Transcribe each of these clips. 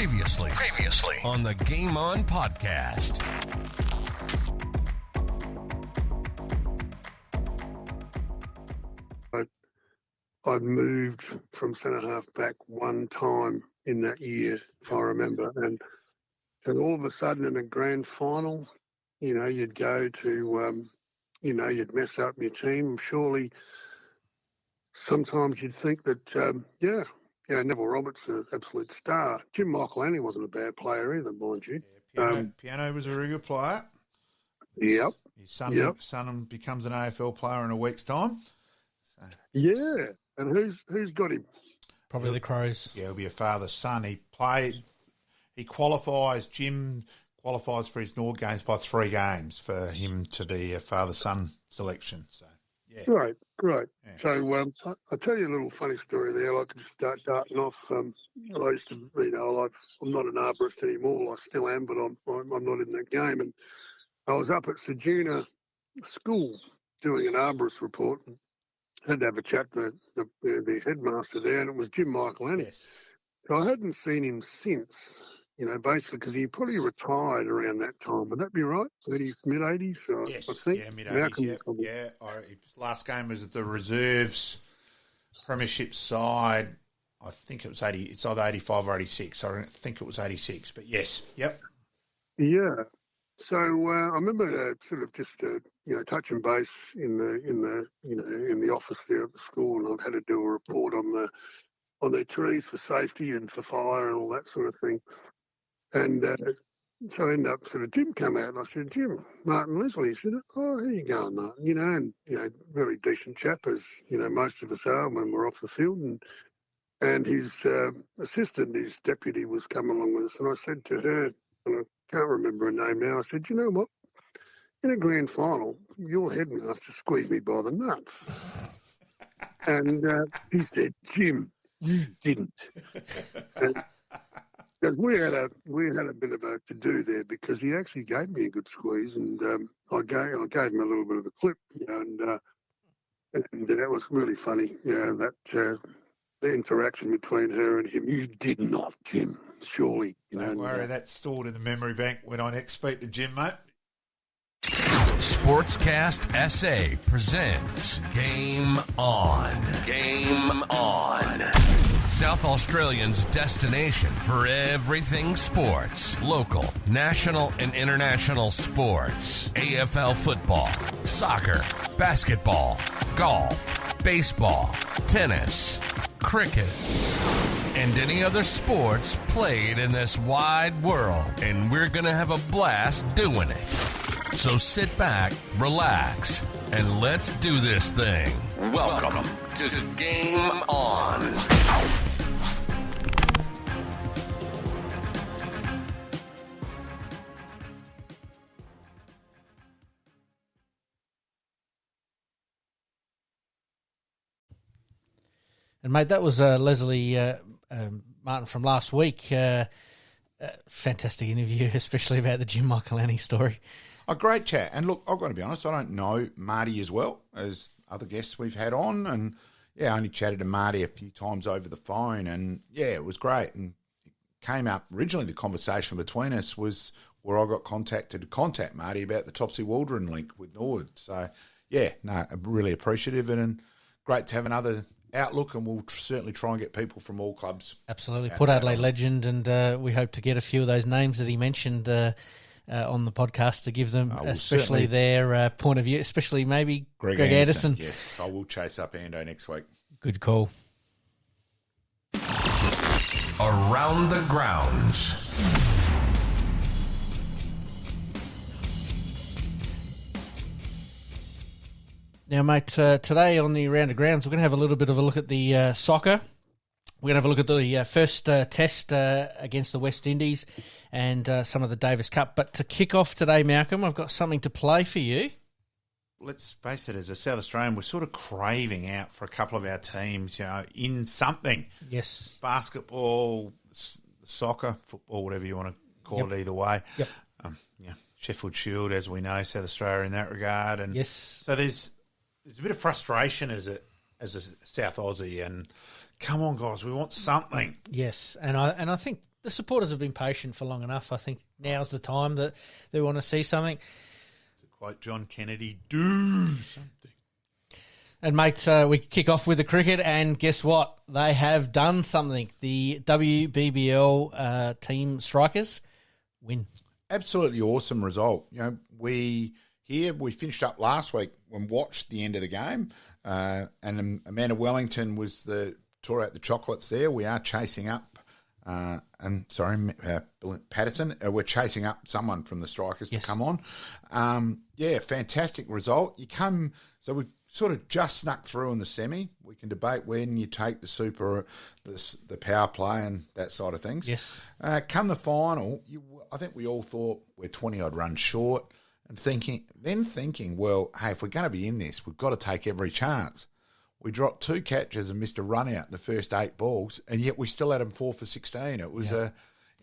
Previously on the Game On podcast. I'd moved from centre-half back one time in that year, if I remember. And all of a sudden in a grand final, you'd go to, you'd mess up your team. Surely sometimes you'd think that, Neville Roberts, an absolute star. Jim Michael wasn't a bad player either, mind you. Piano was a very good player. Yep. His son becomes an AFL player in a week's time. So, yeah. And who's got him? Probably the Crows. Yeah, he'll be a father's son. Jim qualifies for his Nord games by 3 games for him to be a father-son selection. So, yeah. Great. Yeah. So I'll tell you a little funny story there. I could just start darting off. I used to, I'm not an arborist anymore. I still am, but I'm not in that game. And I was up at Sejuna School doing an arborist report. And had to have a chat with the headmaster there, and it was Jim Michael. Yes. So I hadn't seen him since, basically because he probably retired around that time. Would that be right? Mid-80s? Yes. I think. Yeah, mid-80s. Yeah. His last game was at the reserves premiership side. I think it was 80. It's either 85 or 86. I think it was 86. But yes. Yep. Yeah. So I remember sort of just touching base in the office there at the school, and I've had to do a report on their trees for safety and for fire and all that sort of thing. And so I ended up Jim come out, and I said, Jim, Martin Leslie. He said, oh, how you going, Martin? Really decent chap, as most of us are when we're off the field. And his assistant, his deputy, was coming along with us, and I said to her, and I can't remember her name now, I said, you know what? In a grand final, your headmaster squeezed me by the nuts. And he said, Jim, you didn't. And we had a bit of a to-do there because he actually gave me a good squeeze, and I gave him a little bit of a clip, and that was really funny, the interaction between her and him. You did not, Jim, surely. Don't worry, that's stored in the memory bank when I next speak to Jim, mate. Sportscast SA presents Game On. Game On. South Australians' destination for everything sports. Local, national, and international sports. AFL football, soccer, basketball, golf, baseball, tennis, cricket, and any other sports played in this wide world. And we're going to have a blast doing it. So sit back, relax, and let's do this thing. Welcome to Game On. And, mate, that was Leslie Martin from last week. Fantastic interview, especially about the Jim Michael story. A great chat. And look, I've got to be honest, I don't know Marty as well as other guests we've had on. And, I only chatted to Marty a few times over the phone. And, it was great. And it came up, originally the conversation between us was where I got contacted to contact Marty about the Topsy Waldron link with Nord. So, really appreciative and great to have another outlook, and we'll certainly try and get people from all clubs. Absolutely. Port Adelaide legend, and we hope to get a few of those names that he mentioned on the podcast to give them, especially their point of view, especially maybe Greg Anderson. Yes, I will chase up Ando next week. Good call. Around the grounds. Now, mate, today on the Round of Grounds, we're going to have a little bit of a look at the soccer. We're going to have a look at the first test against the West Indies and some of the Davis Cup. But to kick off today, Malcolm, I've got something to play for you. Let's face it, as a South Australian, we're sort of craving out for a couple of our teams, in something. Yes. Basketball, soccer, football, whatever you want to call it, either way. Yep. Sheffield Shield, as we know, South Australia in that regard. And yes. So there's a bit of frustration as a South Aussie, and come on, guys, we want something. Yes, and I think the supporters have been patient for long enough. I think now's the time that they want to see something. To quote John Kennedy, do something. And, mate, we kick off with the cricket, and guess what? They have done something. The WBBL team Strikers win. Absolutely awesome result. We finished up last week and watched the end of the game, and Amanda Wellington tore out the chocolates there. We are chasing up, Patterson. We're chasing up someone from the Strikers to come on. Fantastic result. We sort of just snuck through in the semi. We can debate when you take the super, the power play and that side of things. Yes. Come the final, I think we all thought we're 20-odd runs short and thinking, well, hey, if we're going to be in this, we've got to take every chance. We dropped 2 catches and missed a run out in the first 8 balls, and yet we still had them 4 for 16. It was an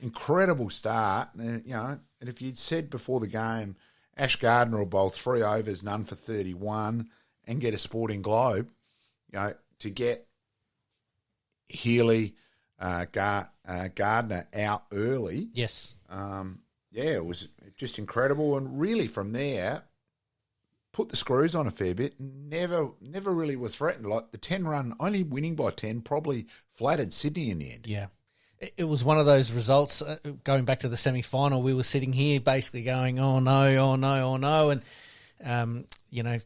incredible start. And if you'd said before the game, Ash Gardner will bowl 3 overs, none for 31, and get a Sporting Globe, to get Healy, Gardner out early. Yes. It was just incredible. And really from there, put the screws on a fair bit. Never really were threatened. Like the 10-run, only winning by 10, probably flattered Sydney in the end. Yeah. It was one of those results, going back to the semi-final, we were sitting here basically going, oh no, and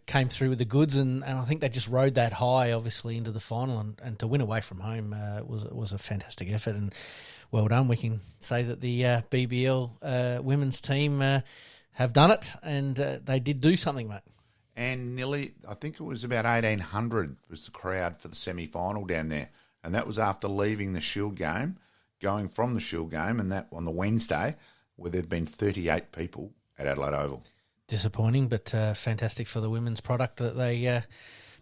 came through with the goods, and I think they just rode that high, obviously, into the final, and to win away from home was a fantastic effort, and well done. We can say that the BBL women's team have done it, and they did do something, mate. And nearly, I think it was about 1,800 was the crowd for the semi-final down there, and that was after leaving the Shield game, going from the Shield game, and that on the Wednesday, where there'd been 38 people at Adelaide Oval. Disappointing, but fantastic for the women's product that they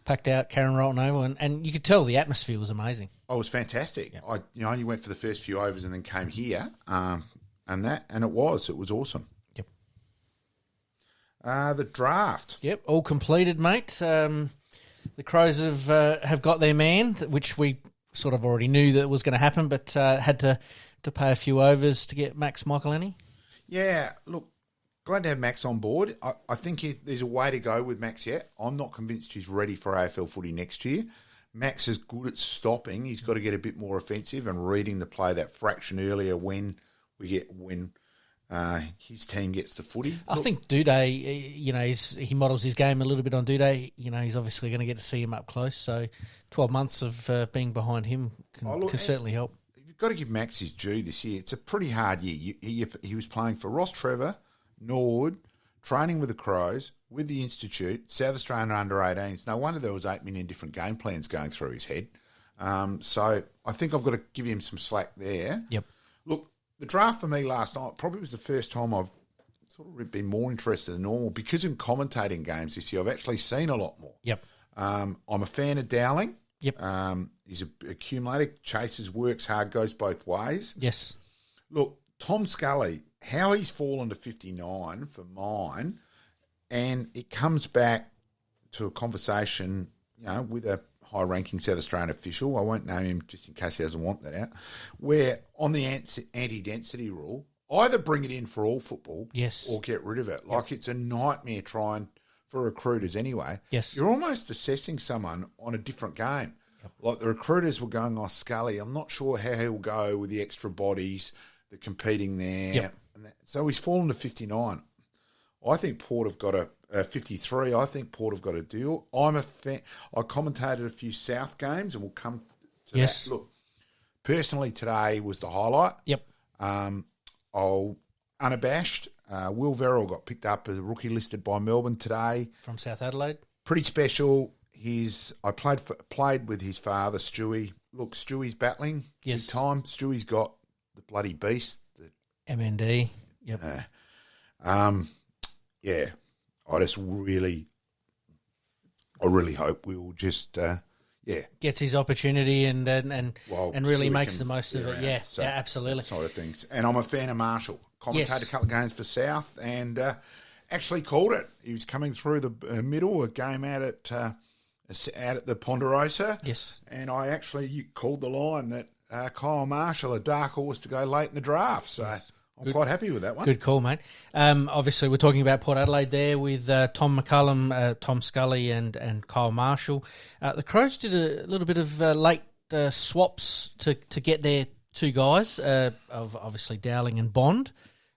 packed out Karen Rolton Oval, and you could tell the atmosphere was amazing. Oh, it was fantastic. Yep. I only went for the first few overs and then came here, and it was awesome. Yep. The draft. Yep, all completed, mate. The Crows have got their man, which we sort of already knew that was going to happen, but had to pay a few overs to get Max Michaelini. Yeah, look, glad to have Max on board. I think there's a way to go with Max yet. I'm not convinced he's ready for AFL footy next year. Max is good at stopping. He's got to get a bit more offensive and reading the play that fraction earlier when his team gets the footy. I think Duday, he models his game a little bit on Duday. He's obviously going to get to see him up close. So 12 months of being behind him can certainly help. You've got to give Max his due this year. It's a pretty hard year. He was playing for Ross Trevor, Norwood, training with the Crows, with the Institute, South Australian under-18s. No wonder there was 8 million different game plans going through his head. So I think I've got to give him some slack there. Yep. Look, the draft for me last night probably was the first time I've sort of been more interested than normal because in commentating games this year, I've actually seen a lot more. Yep. I'm a fan of Dowling. Yep. He's an accumulator, chases, works hard, goes both ways. Yes. Look, Tom Scully, how he's fallen to 59 for mine, and it comes back to a conversation, with a high-ranking South Australian official. I won't name him just in case he doesn't want that out. Where on the anti-density rule, either bring it in for all football, yes, or get rid of it. Like it's a nightmare trying for recruiters anyway. Yes, you're almost assessing someone on a different game. Yep. Like the recruiters were going, Scully, I'm not sure how he'll go with the extra bodies, the competing there. Yep. So he's fallen to 59. I think Port have got a 53. I think Port have got a deal. I'm a fan. I commentated a few South games, and we'll come to that. Look, personally, today was the highlight. Yep. Unabashed. Will Verrill got picked up as a rookie listed by Melbourne today from South Adelaide. Pretty special. I played with his father, Stewie. Look, Stewie's battling big time. Stewie's got the bloody beast. The MND. Yep. Yeah. I really hope we will just, gets his opportunity and really makes the most of it. Yeah, so absolutely. Sort of things. And I'm a fan of Marshall. Commentated a couple of games for South and actually called it. He was coming through the middle, a game out at the Ponderosa. Yes. And I actually called the line that Kyle Marshall a dark horse to go late in the draft. So I'm quite happy with that one. Good call, mate. Obviously, we're talking about Port Adelaide there with Tom McCullum, Tom Scully, and Kyle Marshall. The Crows did a little bit of late swaps to get their two guys, of obviously Dowling and Bond.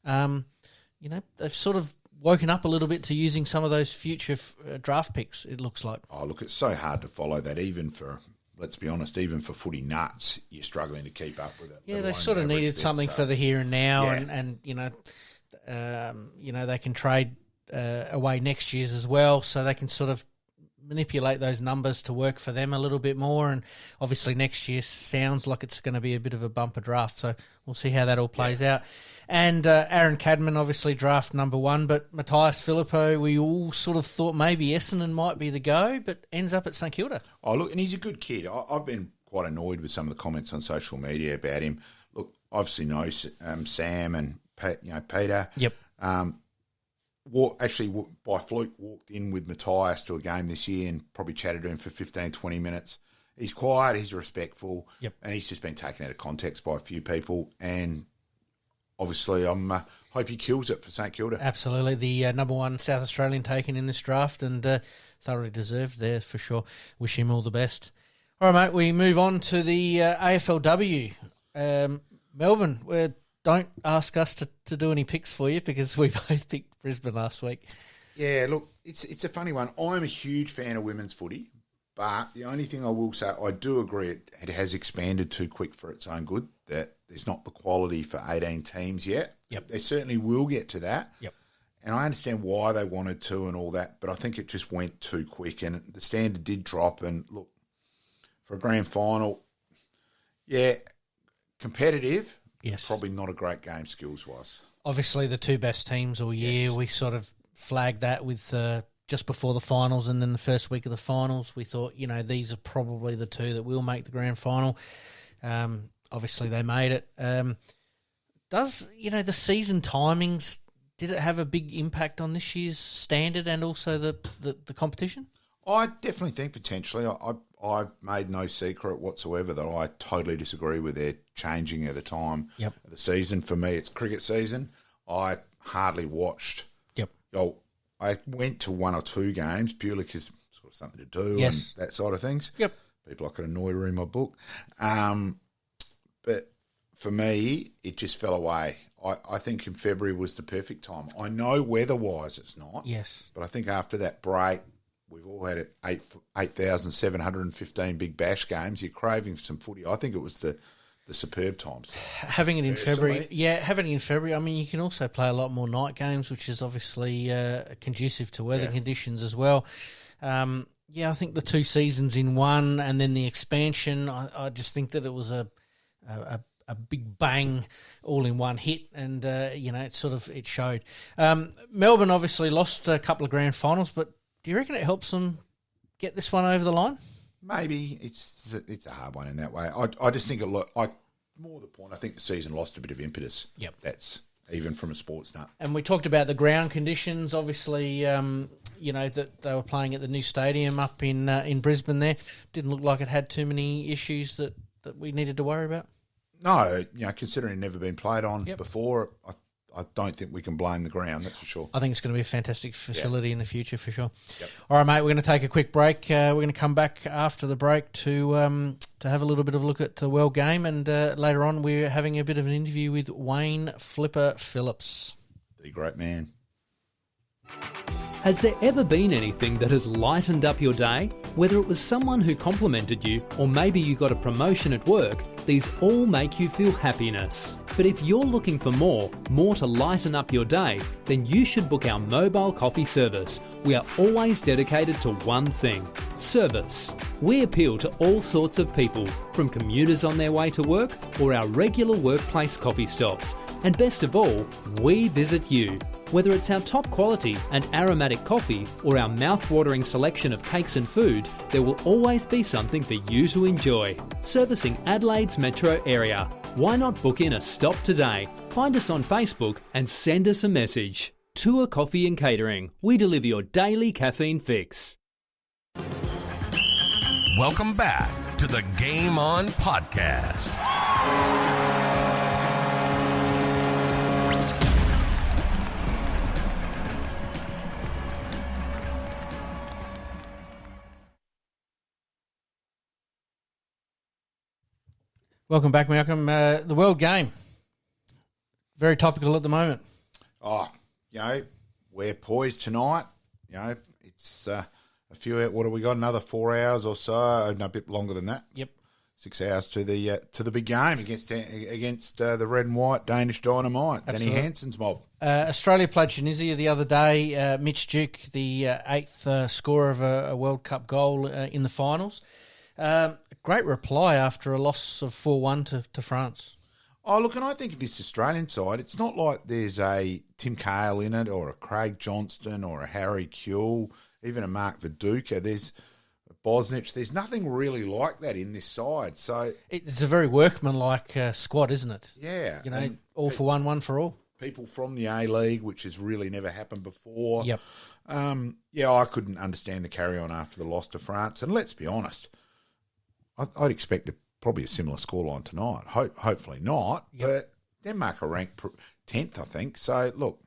They've sort of woken up a little bit to using some of those future draft picks, it looks like. Oh, look, it's so hard to follow that, even for, let's be honest, even for footy nuts, you're struggling to keep up with it. Yeah, they sort of needed something for the here and now, and they can trade away next year's as well, so they can sort of manipulate those numbers to work for them a little bit more. And obviously next year sounds like it's going to be a bit of a bumper draft, so we'll see how that all plays out. And Aaron Cadman, obviously draft number 1, but Matthias Filippo, we all sort of thought maybe Essendon might be the go, but ends up at St Kilda. Oh, look, and he's a good kid. I've been quite annoyed with some of the comments on social media about him. Look, obviously know Sam and Peter. Yep. By fluke, walked in with Matthias to a game this year and probably chatted to him for 15, 20 minutes. He's quiet, he's respectful, and he's just been taken out of context by a few people. And obviously, I hope he kills it for St Kilda. Absolutely. The number 1 South Australian taken in this draft, and thoroughly deserved there for sure. Wish him all the best. All right, mate, we move on to the AFLW. Melbourne, don't ask us to do any picks for you because we both picked Brisbane last week. Yeah, look, it's a funny one. I'm a huge fan of women's footy, but the only thing I will say, I do agree it has expanded too quick for its own good, that there's not the quality for 18 teams yet. Yep. They certainly will get to that. Yep. And I understand why they wanted to and all that, but I think it just went too quick and the standard did drop. And look, for a grand final, competitive. Yes. Probably not a great game skills-wise. Obviously, the two best teams all year. Yes. We sort of flagged that with just before the finals and then the first week of the finals. We thought, these are probably the two that will make the grand final. Obviously, they made it. Does, the season timings, did it have a big impact on this year's standard and also the competition? I definitely think potentially. I've made no secret whatsoever that I totally disagree with their changing of the time of the season. For me, it's cricket season. I hardly watched. Yep. I went to 1 or 2 games purely because sort of something to do and that side of things. Yep. People I could annoy to read my book. But for me, it just fell away. I think in February was the perfect time. I know weather-wise it's not. Yes. But I think after that break, we've all had 8,715 Big Bash games. You're craving some footy. I think it was the superb times. Having it in February. I mean, you can also play a lot more night games, which is obviously conducive to weather conditions as well. I think the 2 seasons in one and then the expansion, I just think that it was a big bang all in one hit and, it showed. Melbourne obviously lost a couple of grand finals, but do you reckon it helps them get this one over the line? Maybe. It's a hard one in that way. I just think more the point, I think the season lost a bit of impetus. Yep. That's even from a sports nut. And we talked about the ground conditions, obviously, that they were playing at the new stadium up in Brisbane there. Didn't look like it had too many issues that we needed to worry about. No, considering it never been played on before, I don't think we can blame the ground, that's for sure. I think it's going to be a fantastic facility in the future for sure. Yep. All right, mate, we're going to take a quick break. We're going to come back after the break to have a little bit of a look at the Well game, and later on we're having a bit of an interview with Wayne Flipper Phillips. The great man. Has there ever been anything that has lightened up your day? Whether it was someone who complimented you or maybe you got a promotion at work, these all make you feel happiness. But if you're looking for more to lighten up your day, then you should book our mobile coffee service. We are always dedicated to one thing: service. We appeal to all sorts of people, from commuters on their way to work or our regular workplace coffee stops. And best of all, we visit you. Whether it's our top quality and aromatic coffee or our mouth-watering selection of cakes and food, there will always be something for you to enjoy. Servicing Adelaide's metro area. Why not book in a stop today? Find us on Facebook and send us a message. Tour Coffee and Catering. We deliver your daily caffeine fix. Welcome back to the Game On podcast. Welcome back, Malcolm. The World Game, very topical at the moment. Oh, we're poised tonight. It's a few. What have we got? Another 4 hours or so? No, a bit longer than that. Yep. 6 hours to the big game against the red and white Danish Dynamite, Danny Hansen's mob. Australia played Tunisia the other day. Mitch Duke, the eighth scorer of a World Cup goal in the finals. Great reply after a loss of 4-1 to France. Oh, look, and I think of this Australian side, it's not like there's a Tim Cahill in it or a Craig Johnston or a Harry Kuehl, even a Mark Viduka. There's Bosnich. There's nothing really like that in this side. So it's a very workmanlike squad, isn't it? Yeah. All for one for all. People from the A-League, which has really never happened before. Yep. I couldn't understand the carry-on after the loss to France. And let's be honest, I'd expect probably a similar scoreline tonight. Hopefully not, but Denmark are ranked 10th, I think. So, look.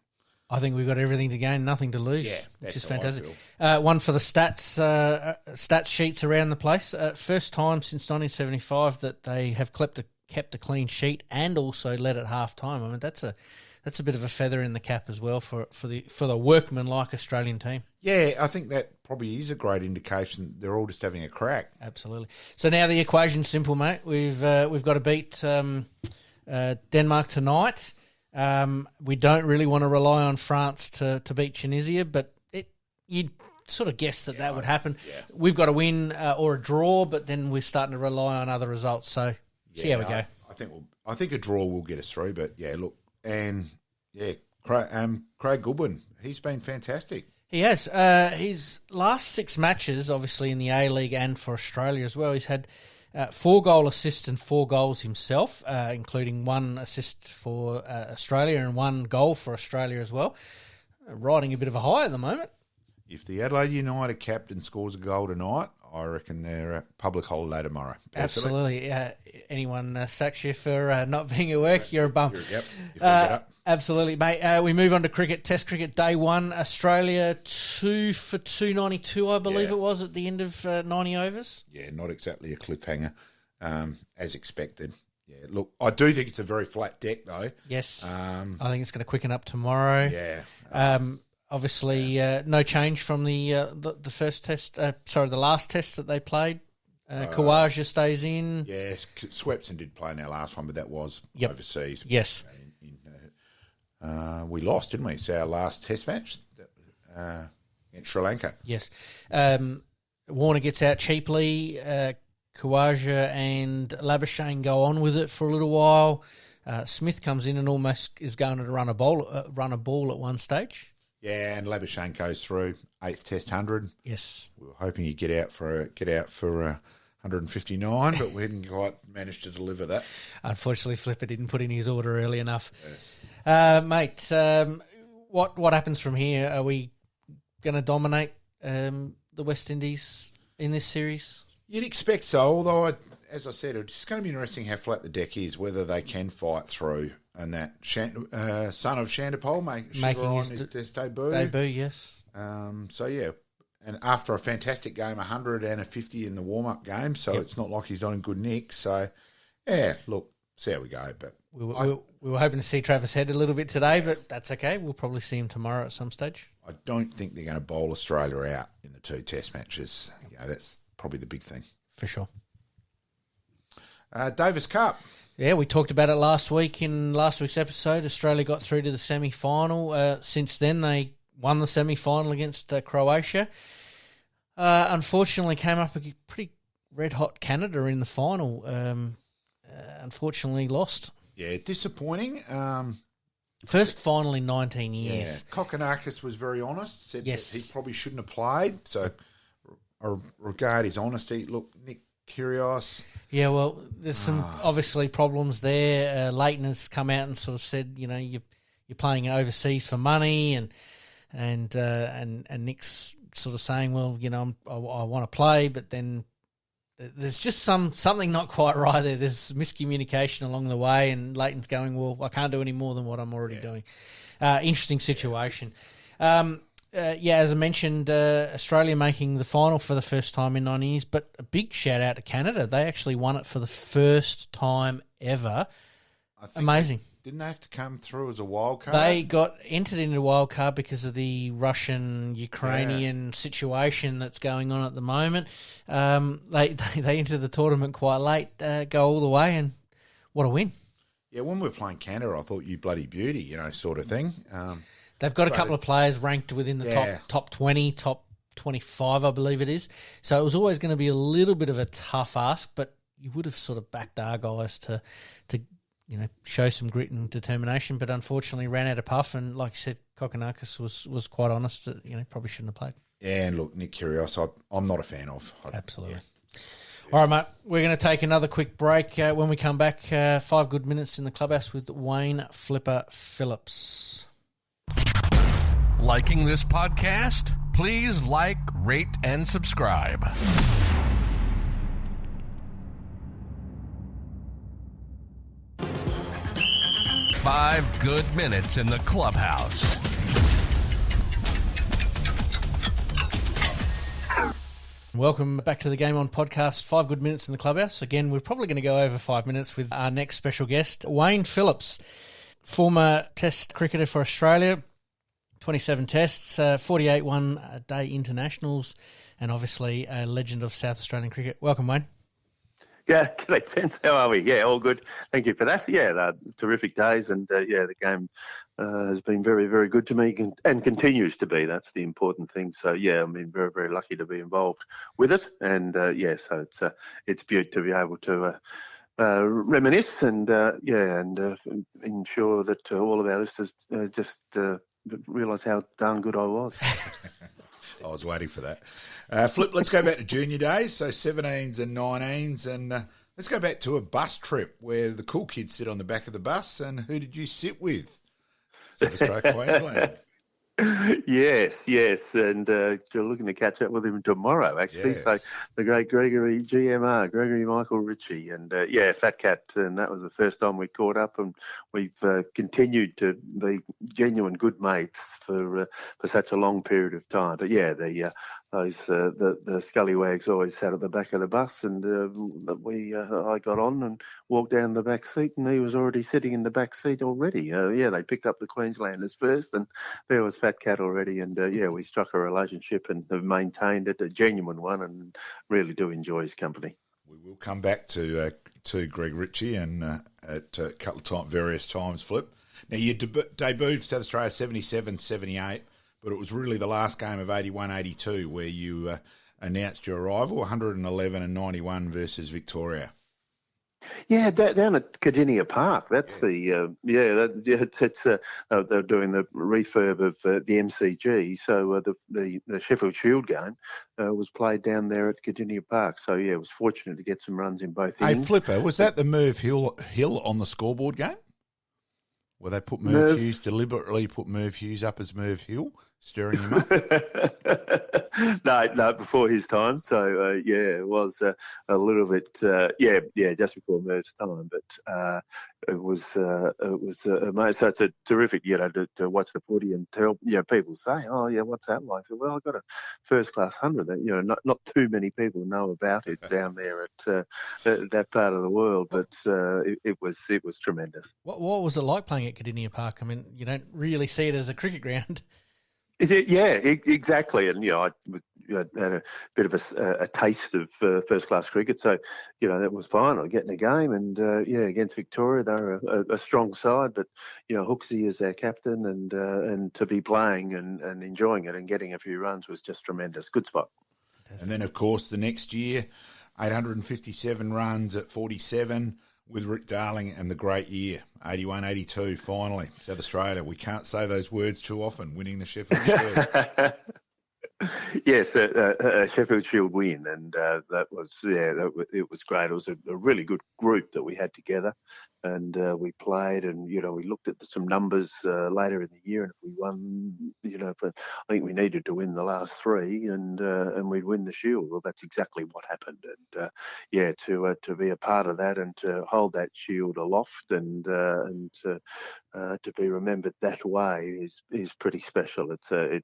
I think we've got everything to gain, nothing to lose, which is fantastic. One for the stats sheets around the place. First time since 1975 that they have kept a clean sheet and also led at half-time. I mean, that's a bit of a feather in the cap as well for the workman-like Australian team. Yeah, I think that probably is a great indication they're all just having a crack. Absolutely. So now the equation's simple, mate. We've got to beat Denmark tonight. We don't really want to rely on France to beat Tunisia, but you'd sort of guess that would happen. Yeah. We've got to win or a draw, but then we're starting to rely on other results. So see how we go. I think a draw will get us through, but look, and Craig Goodwin, he's been fantastic. He has. His last 6 matches, obviously in the A-League and for Australia as well, he's had 4 goal assists and 4 goals himself, including 1 assist for Australia and 1 goal for Australia as well. Riding a bit of a high at the moment. If the Adelaide United captain scores a goal tonight, I reckon they're a public holiday tomorrow. Absolutely. Anyone sacks you for not being at work, you're a bum. Absolutely, mate. We move on to cricket. Test cricket, day 1. Australia 2 for 292, I believe it was, at the end of 90 overs. Yeah, not exactly a cliffhanger, as expected. Yeah, look, I do think it's a very flat deck, though. Yes. I think it's going to quicken up tomorrow. Yeah. Obviously, no change from the first test. The last test that they played. Khawaja stays in. Yeah, Swepson did play in our last one, but that was overseas. Yes. We lost, didn't we? It's our last test match against Sri Lanka. Yes. Warner gets out cheaply. Khawaja and Labuschagne go on with it for a little while. Smith comes in and almost is going to run a ball at one stage. Yeah, and Labuschagne goes through 8th Test 100. Yes, we were hoping he'd get out for 159, but we hadn't quite managed to deliver that. Unfortunately, Flipper didn't put in his order early enough. Yes, mate. What happens from here? Are we going to dominate the West Indies in this series? You'd expect so, although as I said, it's going to be interesting how flat the deck is, whether they can fight through. And that son of Shandapol making his test debut. Yes. And after a fantastic game, 100 and a 50 in the warm-up game, so it's not like he's not in good nick. So, look, see how we go. But we were hoping to see Travis Head a little bit today, but that's okay. We'll probably see him tomorrow at some stage. I don't think they're going to bowl Australia out in the 2 test matches. That's probably the big thing. For sure. Davis Cup. Yeah, we talked about it last week in last week's episode. Australia got through to the semi-final. Since then, they won the semi-final against Croatia. Unfortunately, came up a pretty red-hot Canada in the final. Unfortunately, lost. Yeah, disappointing. First final in 19 years. Yeah. Kokonakis was very honest, said that he probably shouldn't have played. So I regard his honesty. Look, Nick Kyrgios. Yeah, well, there's some obviously problems there. Leighton has come out and sort of said, you're playing overseas for money, and Nick's sort of saying, well, I want to play, but then there's just something not quite right there. There's miscommunication along the way, and Leighton's going, well, I can't do any more than what I'm already doing. Interesting situation. As I mentioned, Australia making the final for the first time in 9 years, but a big shout out to Canada. They actually won it for the first time ever. Amazing. Didn't they have to come through as a wild card? They got entered into a wild card because of the Russian-Ukrainian situation that's going on at the moment. They entered the tournament quite late, go all the way, and what a win. Yeah, when we were playing Canada, I thought you bloody beauty, sort of thing. They've got a couple of players ranked within the top 20, top 25, I believe it is. So it was always going to be a little bit of a tough ask, but you would have sort of backed our guys to show some grit and determination, but unfortunately ran out of puff. And like you said, Kokonakis was quite honest that probably shouldn't have played. Yeah, and look, Nick Kyrgios, I'm not a fan of. Absolutely. Yeah. All right, mate. We're going to take another quick break. When we come back, 5 good minutes in the clubhouse with Wayne Flipper Phillips. Liking this podcast? Please like, rate, and subscribe. 5 good minutes in the clubhouse. Welcome back to the Game On podcast, 5 good minutes in the clubhouse. Again, we're probably going to go over 5 minutes with our next special guest, Wayne Phillips, former Test cricketer for Australia, 27 tests, 48 one-day internationals, and obviously a legend of South Australian cricket. Welcome, Wayne. Yeah, g'day, gents. How are we? Yeah, all good. Thank you for that. Yeah, terrific days, and the game has been very, very good to me and continues to be. That's the important thing. So, yeah, I've been very, very lucky to be involved with it, and so it's beautiful to be able to reminisce and ensure that all of our listeners just realise how darn good I was. I was waiting for that. Flip, let's go back to junior days, so 17s and 19s, and let's go back to a bus trip where the cool kids sit on the back of the bus, and who did you sit with? South Australia, Queensland. Yes, and looking to catch up with him tomorrow, actually. Yes. So the great Gregory Michael Ritchie, and Fat Cat, and that was the first time we caught up, and we've continued to be genuine good mates for such a long period of time. But yeah, the scallywags always sat at the back of the bus, and I got on and walked down the back seat, and he was already sitting in the back seat already. They picked up the Queenslanders first, and there was Fat Cat already, and we struck a relationship and have maintained it, a genuine one, and really do enjoy his company. We will come back to Greg Ritchie and at a couple of various times, Flip. Now, you debuted for South Australia 77-78, but it was really the last game of 81-82 where you announced your arrival, 111 and 91 versus Victoria. Yeah, down at Cardinia Park. That's they're doing the refurb of the MCG. So the Sheffield Shield game was played down there at Cardinia Park. So yeah, I was fortunate to get some runs in both innings. Hey, Flipper, was that the Merv Hill on the scoreboard game? Where they put Merv Hughes, deliberately put Merv Hughes up as Merv Hill, stirring him up? No, before his time. So, it was a little bit, just before Merv's time. But it was amazing. So it's a terrific, to watch the footy and tell, people say, oh, yeah, what's that like? I said, well, I got a first-class 100 that, not too many people know about it down there at that part of the world. But it was tremendous. What was it like playing at Cardinia Park? I mean, you don't really see it as a cricket ground. Yeah, exactly. And, I had a bit of a taste of first-class cricket. So, that was fine. I get in a game and, against Victoria, they're a strong side. But, Hooksy is our captain and to be playing and enjoying it and getting a few runs was just tremendous. Good spot. And then, of course, the next year, 857 runs at 47 with Rick Darling and the great year, 81-82, finally. South Australia, we can't say those words too often, winning the Sheffield Shield. Yes, a Sheffield Shield win, and that was it was great. It was a really good group that we had together, and we played, and we looked at some numbers later in the year, and if we won, but I think we needed to win the last three, and we'd win the Shield. Well, that's exactly what happened, and to be a part of that and to hold that Shield aloft and to be remembered that way is pretty special. It's a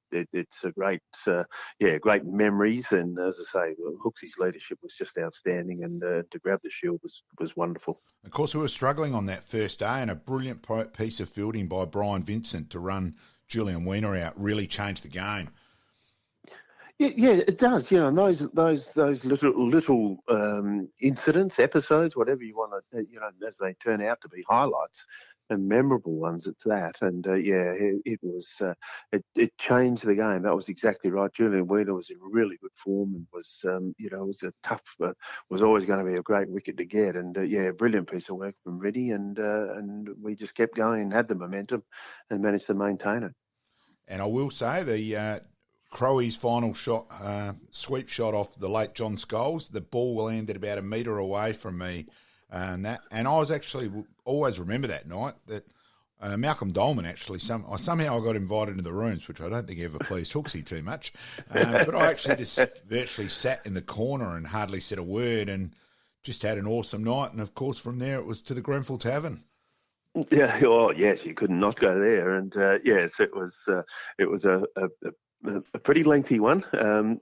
great memories, and as I say, Hooksy's leadership was just outstanding, and to grab the Shield was wonderful. Of course, we were struggling on that first day, and a brilliant piece of fielding by Brian Vincent to run Julian Weiner out really changed the game. Yeah, it does. And those little incidents, episodes, whatever you want to, as they turn out to be highlights and memorable ones, it's that. And it was it changed the game. That was exactly right. Julian Weiner was in really good form and was was a tough, was always going to be a great wicket to get. And brilliant piece of work from Reddy, and we just kept going and had the momentum and managed to maintain it. And I will say the Crowe's final shot, sweep shot off the late John Scholes, the ball landed about a metre away from me, and I was actually always remember that night that Malcolm Dolman actually somehow I got invited into the rooms, which I don't think ever pleased Hooksy too much, but I actually just virtually sat in the corner and hardly said a word, and just had an awesome night. And of course, from there it was to the Grenfell Tavern. Yeah, well, yes, you could not go there, and yes, it was a pretty lengthy one. So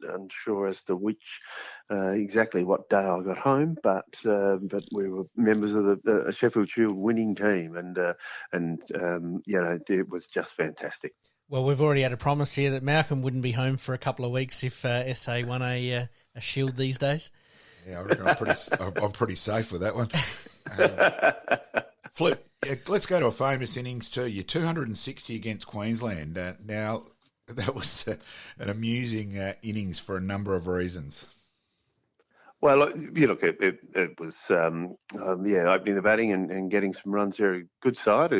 unsure as to which exactly what day I got home, but we were members of the Sheffield Shield winning team, and it was just fantastic. Well, we've already had a promise here that Malcolm wouldn't be home for a couple of weeks if SA won a Shield these days. Yeah, I reckon I'm pretty safe with that one. Flip, let's go to a famous innings too. You're 260 against Queensland. Now, that was an amusing innings for a number of reasons. Well, it was opening the batting and getting some runs there. Good side,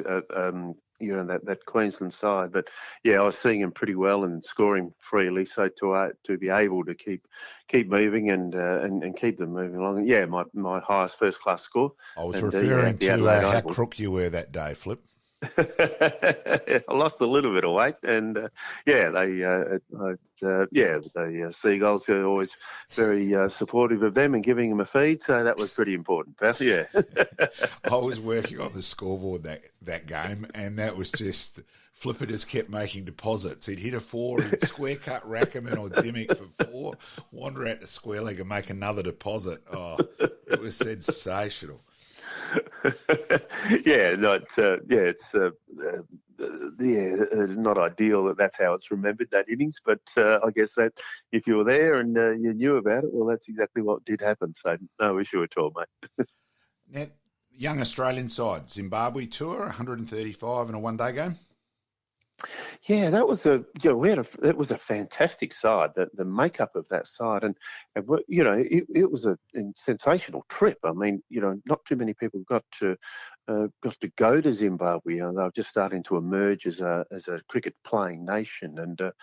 that Queensland side. But I was seeing him pretty well and scoring freely. So to be able to keep moving and keep them moving along. Yeah, my highest first class score. I was referring to how crook you were that day, Flip. I lost a little bit of weight, and the Seagulls are always very supportive of them and giving them a feed, so that was pretty important, pal. Yeah. I was working on the scoreboard that game, and that was just Flipper just kept making deposits. He'd hit a 4, he'd square cut Rackerman or Dimmick for 4, wander out to square leg and make another deposit. Oh, it was sensational. It's not ideal that's how it's remembered, that innings, but I guess that if you were there and you knew about it, well, that's exactly what did happen, so no issue at all, mate. Now, young Australian side, Zimbabwe tour, 135 in a one-day game. Yeah, that was it was a fantastic side. The makeup of that side, and it was a sensational trip. I mean, not too many people got to go to Zimbabwe. They were just starting to emerge as a cricket playing nation, and to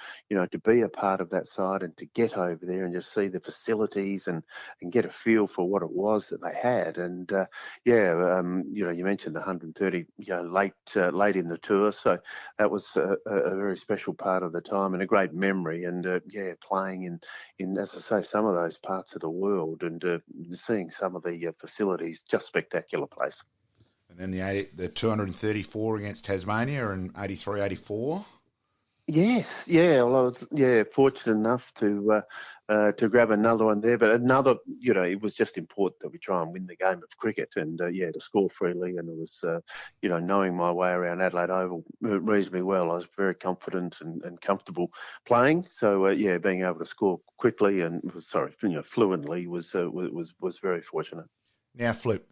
be a part of that side and to get over there and just see the facilities and get a feel for what it was that they had. And you mentioned the 130 late in the tour, so that was a very special part of the time and a great memory, and playing in as I say, some of those parts of the world, and seeing some of the facilities, just spectacular place. And then the 234 against Tasmania and 83-84. Yes, well, I was fortunate enough to grab another one there, but another, it was just important that we try and win the game of cricket, and to score freely, and it was knowing my way around Adelaide Oval reasonably well. I was very confident and comfortable playing, so being able to score quickly and fluently was very fortunate. Now, Flip,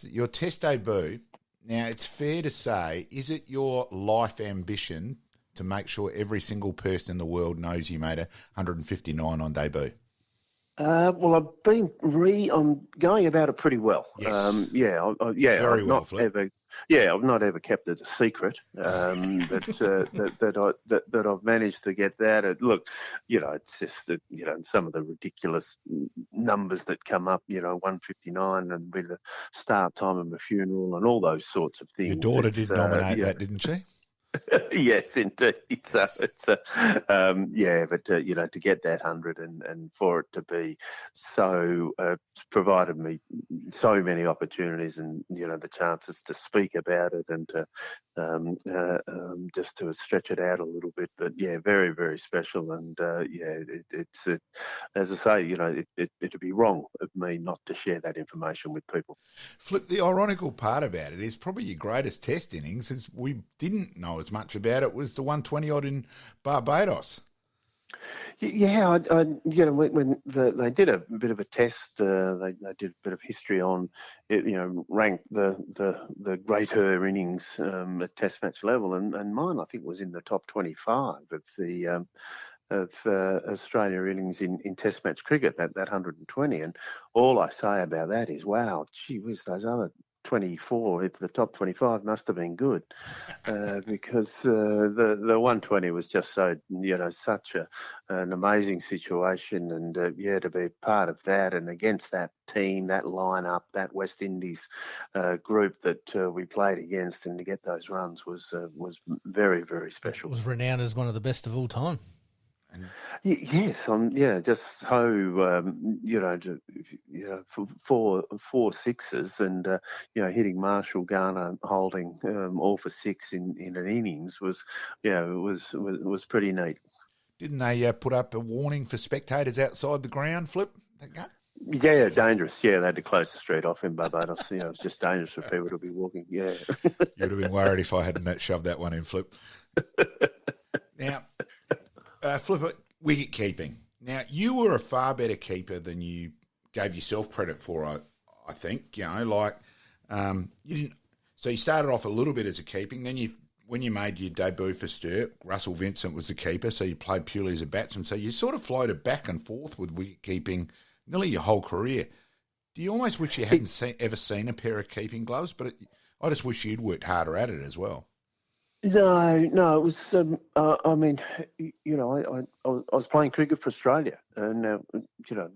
your test debut. Now, it's fair to say, is it your life ambition to make sure every single person in the world knows you made 159 on debut? Well, I'm going about it pretty well. Yes. Very well, not Flip. ever I've not ever kept it a secret that I've managed to get that. Look, it's just that some of the ridiculous numbers that come up, 159 and be the start time of my funeral and all those sorts of things. Your daughter did nominate that, didn't she? Yes, indeed. So it's but to get that 100 and for it to be so provided me so many opportunities and the chances to speak about it and to just to stretch it out a little bit. But very, very special. And it's as I say, it'd be wrong of me not to share that information with people. Flip, the ironical part about it is probably your greatest Test innings, since we didn't know as much about it, was the 120 odd in Barbados. Yeah, when they did a bit of a test, they did a bit of history on it, ranked the greater innings at Test match level, and mine I think was in the top 25 of the Australia innings in Test match cricket, that 120, and all I say about that is, wow, gee whiz, those other 24, if the top 25 must have been good, because the 120 was just so, such an amazing situation, and to be part of that and against that team, that lineup, that West Indies group that we played against, and to get those runs was very, very special. It was renowned as one of the best of all time. Yes, just so for 4 sixes and hitting Marshall, Garner, Holding all for 6 in an innings was pretty neat. Didn't they put up a warning for spectators outside the ground, Flip? Yeah, dangerous. Yeah, they had to close the street off in Barbados. It was just dangerous for people to be walking. Yeah, you'd have been worried if I hadn't shoved that one in, Flip. Now. Flip, wicket keeping. Now, you were a far better keeper than you gave yourself credit for, I think. You didn't. So you started off a little bit as a keeping. Then when you made your debut for Sturt, Russell Vincent was the keeper, so you played purely as a batsman. So you sort of floated back and forth with wicket keeping nearly your whole career. Do you almost wish you hadn't ever seen a pair of keeping gloves? But I just wish you'd worked harder at it as well. No, it was. I was playing cricket for Australia, and you're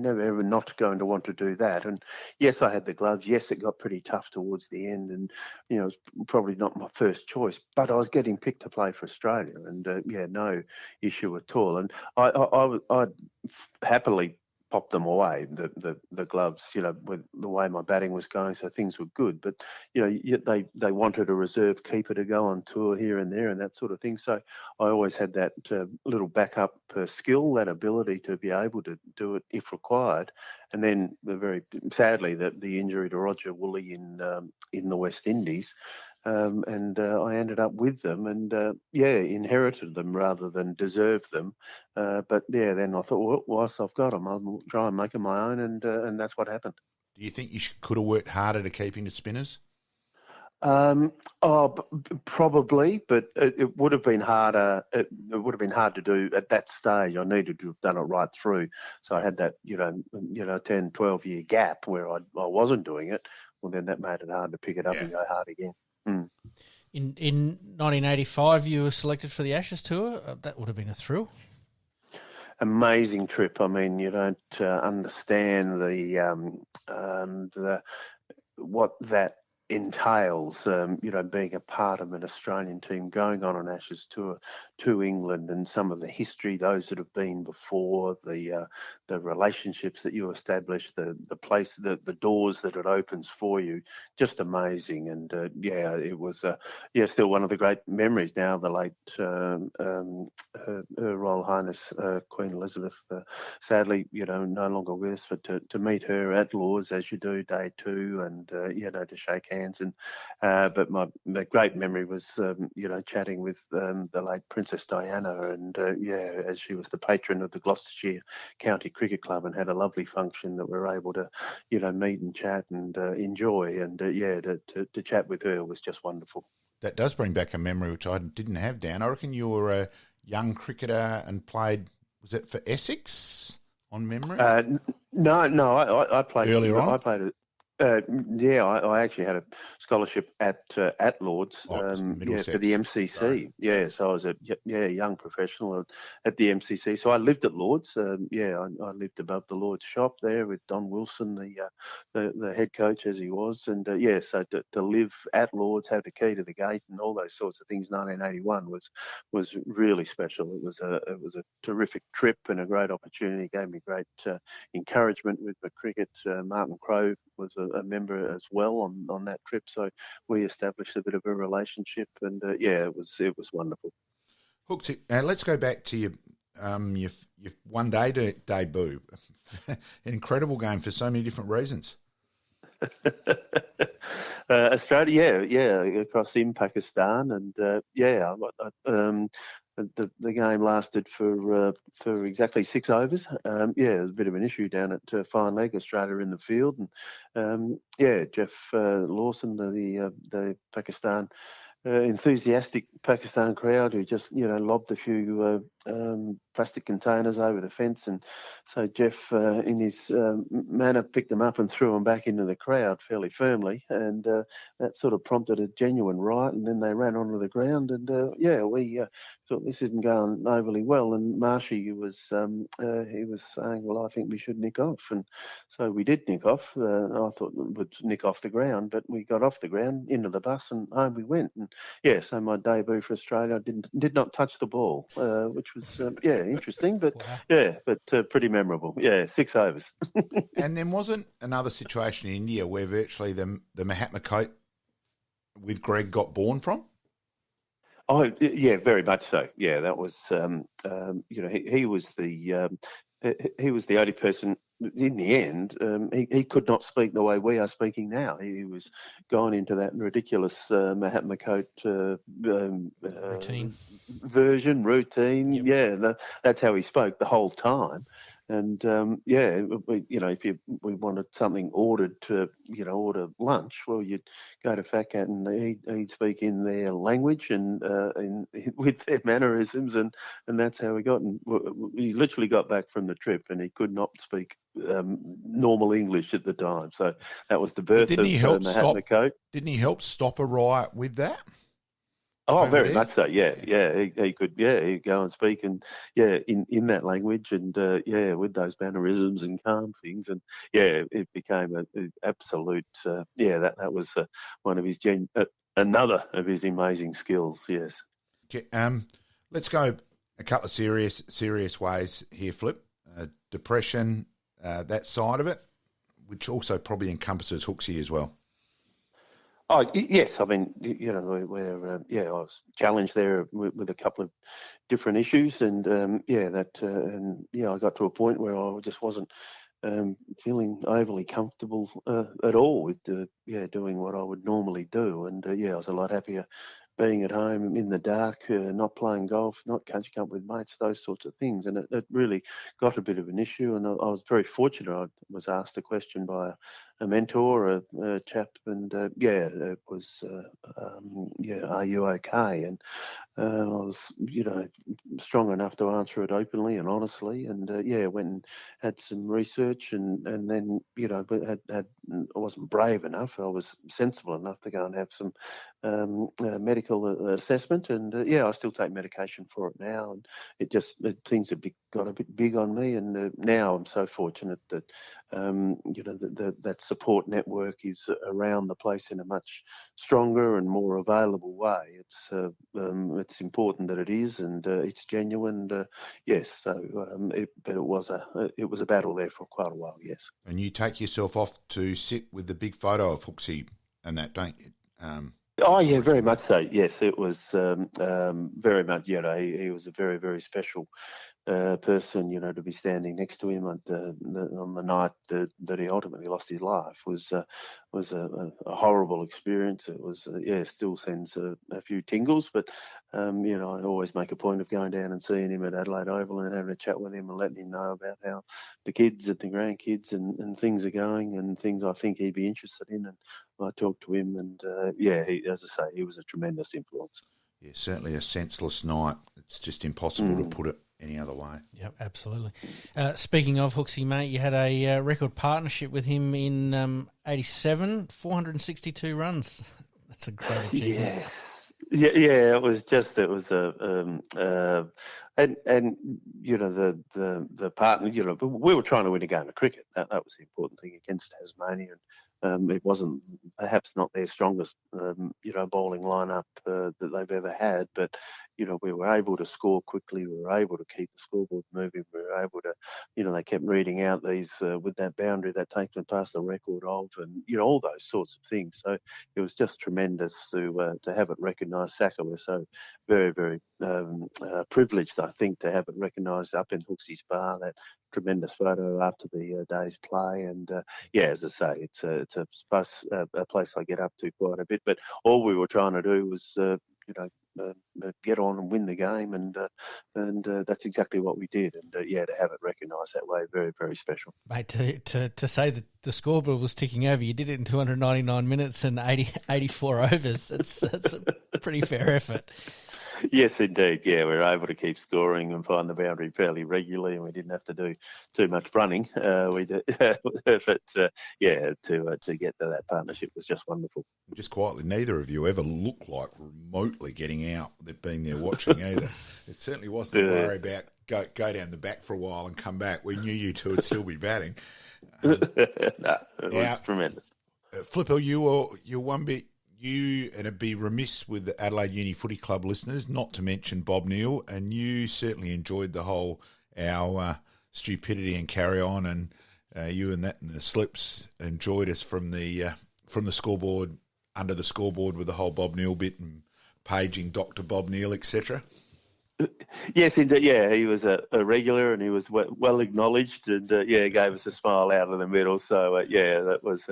never ever not going to want to do that. And yes, I had the gloves. Yes, it got pretty tough towards the end, and it was probably not my first choice. But I was getting picked to play for Australia, and no issue at all. And I'd happily popped them away, the gloves, with the way my batting was going, so things were good. But, they wanted a reserve keeper to go on tour here and there and that sort of thing. So I always had that little backup skill, that ability to be able to do it if required. And then sadly, the injury to Roger Woolley in the West Indies. And I ended up with them and, inherited them rather than deserved them. Then I thought, well, whilst I've got them, I'll try and make them my own, and that's what happened. Do you think you could have worked harder to keep into spinners? Probably, but it would have been harder. It would have been hard to do at that stage. I needed to have done it right through. So I had that, 10, 12 year gap where I wasn't doing it. Well, then that made it hard to pick it up and go hard again. Mm. In 1985, you were selected for the Ashes tour. That would have been a thrill. Amazing trip. I mean, you don't understand what that entails, being a part of an Australian team going on an Ashes tour to England, and some of the history, those that have been before, the relationships that you establish, the place, the doors that it opens for you, just amazing. And it was still one of the great memories. Now the late Her Royal Highness Queen Elizabeth, sadly, no longer with us, but to meet her at Lord's as you do day 2, and to shake hands. And but my great memory was chatting with the late Princess Diana, and as she was the patron of the Gloucestershire County Cricket Club, and had a lovely function that we were able to meet and chat and enjoy, and to chat with her was just wonderful. That does bring back a memory which I didn't have down. I reckon you were a young cricketer and played, was it for Essex on memory? No, I played earlier on. I played it. Yeah, I actually had a scholarship at Lord's, Oh, it was Middlesex. for the MCC. Sorry. Yeah, so I was a young professional at the MCC. So I lived at Lord's. I lived above the Lord's shop there with Don Wilson, the head coach as he was, and so to live at Lord's, have the key to the gate, and all those sorts of things. 1981 was really special. It was a terrific trip and a great opportunity. It gave me great encouragement with the cricket. Martin Crowe was a member as well on that trip, so we established a bit of a relationship, and it was wonderful. Hooks, let's go back to your one day debut. An incredible game for so many different reasons. Australia, across in Pakistan, and the game lasted for exactly 6 overs. There was a bit of an issue down at fine leg. Australia in the field, and Jeff Lawson, the Pakistan. Enthusiastic Pakistan crowd who just lobbed a few plastic containers over the fence, and so Jeff in his manner picked them up and threw them back into the crowd fairly firmly, and that sort of prompted a genuine riot, and then they ran onto the ground, and we thought this isn't going overly well, and Marshy was saying, well, I think we should nick off, and so we did nick off. I thought we'd nick off the ground, but we got off the ground, into the bus, and home we went. And so my debut for Australia, I did not touch the ball, which was interesting, but pretty memorable. 6 overs. And then wasn't another situation in India where virtually the Mahatma Coat with Greg got born from? Oh yeah, very much so. Yeah, that was he was the only person. In the end, he could not speak the way we are speaking now. He was gone into that ridiculous Mahatma Coat routine. Routine. Yep. Yeah, that's how he spoke the whole time. And if we wanted something ordered to order lunch, well, you'd go to Fat Cat and he'd speak in their language and with their mannerisms, and that's how we got. And we literally got back from the trip, and he could not speak normal English at the time. So that was the birth of Mahatma Coat. Didn't he help stop a riot with that? Oh, very much so. Yeah. He could. Yeah, he'd go and speak, and in that language, and with those mannerisms and calm things, and it became an absolute. That was one of his another of his amazing skills. Yes. Okay, let's go a couple of serious ways here, Flip. Depression, that side of it, which also probably encompasses Hooksy as well. Oh yes, I mean I was challenged there with a couple of different issues, and I got to a point where I just wasn't feeling overly comfortable at all with doing what I would normally do, and I was a lot happier being at home in the dark, not playing golf, not catching up with mates, those sorts of things. And it really got a bit of an issue. And I was very fortunate. I was asked a question by a mentor, a chap, and it was, are you okay? And I was, strong enough to answer it openly and honestly. And went and had some research, and then, I wasn't brave enough. I was sensible enough to go and have some medical assessment, and I still take medication for it now, and things have got a bit big on me, and now I'm so fortunate that that support network is around the place in a much stronger and more available way. It's important that it is, and it's genuine. But it was a battle there for quite a while. Yes. And you take yourself off to sit with the big photo of Hooksy and that, don't you? Oh yeah, very much so. Yes, it was very much. He was a very, very special person. To be standing next to him on the night that he ultimately lost his life was a horrible experience. It was still sends a few tingles, but I always make a point of going down and seeing him at Adelaide Oval and having a chat with him and letting him know about how the kids and the grandkids and things are going, and things I think he'd be interested in. And I talked to him, and as I say, he was a tremendous influence. Yeah, certainly a senseless night. It's just impossible to put it any other way. Yep, absolutely. Speaking of Hooksy, mate, you had a record partnership with him in 87, 462 runs. That's a great achievement. Yes. Yeah, it was and you know the partner, you know, we were trying to win a game of cricket. That was the important thing against Tasmania. It wasn't perhaps not their strongest, you know, bowling lineup that they've ever had, but you know, we were able to score quickly. We were able to keep the scoreboard moving. We were able to, you know, they kept reading out these with that boundary that takes them past the record of, and you know, all those sorts of things. So it was just tremendous to have it recognised. Saka, we're so very, very privileged, I think, to have it recognised up in Hooksy's bar. That tremendous photo after the day's play, and yeah, as I say, it's a place I get up to quite a bit. But all we were trying to do was, you know, get on and win the game, and that's exactly what we did. And yeah, to have it recognised that way, very, very special. Mate, to say that the scoreboard was ticking over, you did it in 299 minutes and 84 overs. That's a pretty fair effort. Yes, indeed. Yeah, we were able to keep scoring and find the boundary fairly regularly, and we didn't have to do too much running. We did, but yeah, to get to that partnership was just wonderful. Just quietly, neither of you ever looked like remotely getting out, being there watching either. It certainly wasn't a worry about go down the back for a while and come back. We knew you two would still be batting. No, it was tremendous. Flipper, you're one bit. You, and it'd be remiss with the Adelaide Uni Footy Club listeners not to mention Bob Neal, and you certainly enjoyed our stupidity and carry on, and you and the slips enjoyed us from the scoreboard, under the scoreboard with the whole Bob Neal bit and paging Dr. Bob Neal, etc. Yes, indeed. Yeah, he was a regular, and he was well acknowledged, and yeah, gave us a smile out of the middle. So yeah, that was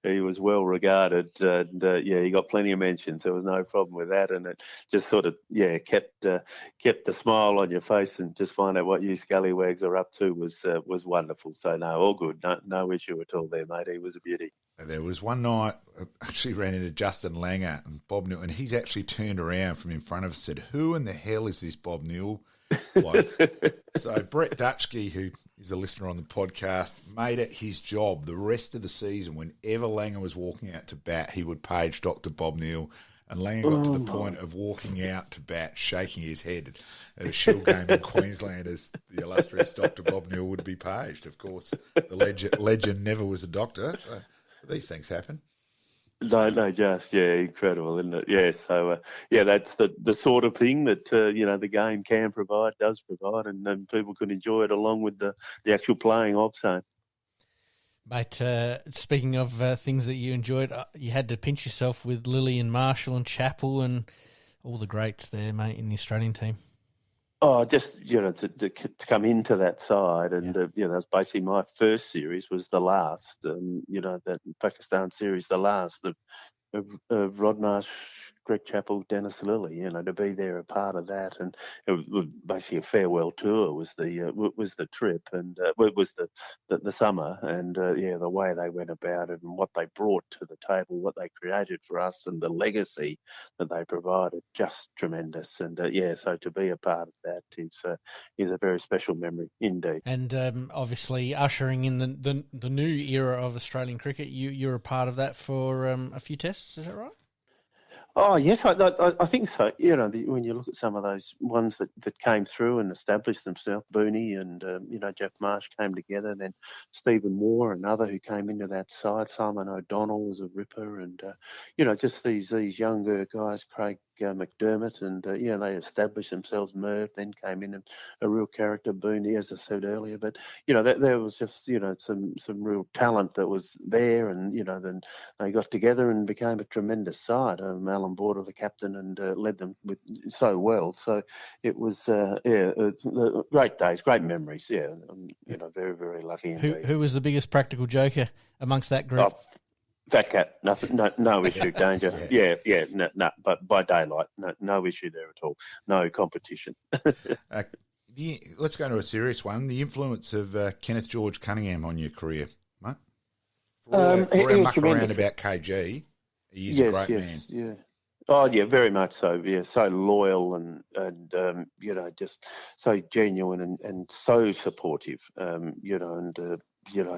he was well regarded, and yeah, he got plenty of mentions. There was no problem with that, and it just sort of kept the smile on your face, and just find out what you scallywags are up to was wonderful. So no, all good, no issue at all there, mate. He was a beauty. There was one night, I actually ran into Justin Langer and Bob Neal, and he's actually turned around from in front of us and said, "Who in the hell is this Bob Neal bloke?" So Brett Dutchke, who is a listener on the podcast, made it his job the rest of the season. Whenever Langer was walking out to bat, he would page Dr. Bob Neal, and Langer got to the point of walking out to bat, shaking his head at a Shield game in Queensland as the illustrious Dr. Bob Neal would be paged. Of course, the legend never was a doctor, so these things happen. No, just, yeah, incredible, isn't it? Yeah, so, yeah, that's the sort of thing that, you know, the game can provide, does provide, and people can enjoy it along with the actual playing of same. Mate, speaking of things that you enjoyed, you had to pinch yourself with Lillian Marshall and Chappell and all the greats there, mate, in the Australian team. Oh, just, you know, to come into that side, and you know, that's basically my first series was the last, you know, that Pakistan series, the last of Rod Marsh, Greg Chappell, Dennis Lilly, you know, to be there, a part of that, and it was basically a farewell tour was the trip, and it was the summer, and yeah, the way they went about it and what they brought to the table, what they created for us, and the legacy that they provided, just tremendous, and yeah, so to be a part of that is a very special memory indeed. And obviously ushering in the new era of Australian cricket, you're a part of that for a few tests, is that right? Oh, yes, I think so. You know, when you look at some of those ones that came through and established themselves, Booney and, you know, Jeff Marsh came together, then Stephen Moore, another who came into that side, Simon O'Donnell was a ripper, and, you know, just these younger guys, Craig McDermott, and, you know, they established themselves, Merv, then came in, and a real character, Booney, as I said earlier. But, you know, there was just, you know, some real talent that was there, and, you know, then they got together and became a tremendous side. Alan Border, the captain, and led them so well. So it was, great days, great memories. Yeah, you know, very, very lucky indeed. Who was the biggest practical joker amongst that group? Oh, Fat Cat, nothing, no issue, danger. Yeah, no, but by daylight, no issue there at all. No competition. Let's go to a serious one. The influence of Kenneth George Cunningham on your career, mate? For our muck around about KG, he is a great man. Oh yeah, very much so. Yeah, so loyal and just so genuine and so supportive.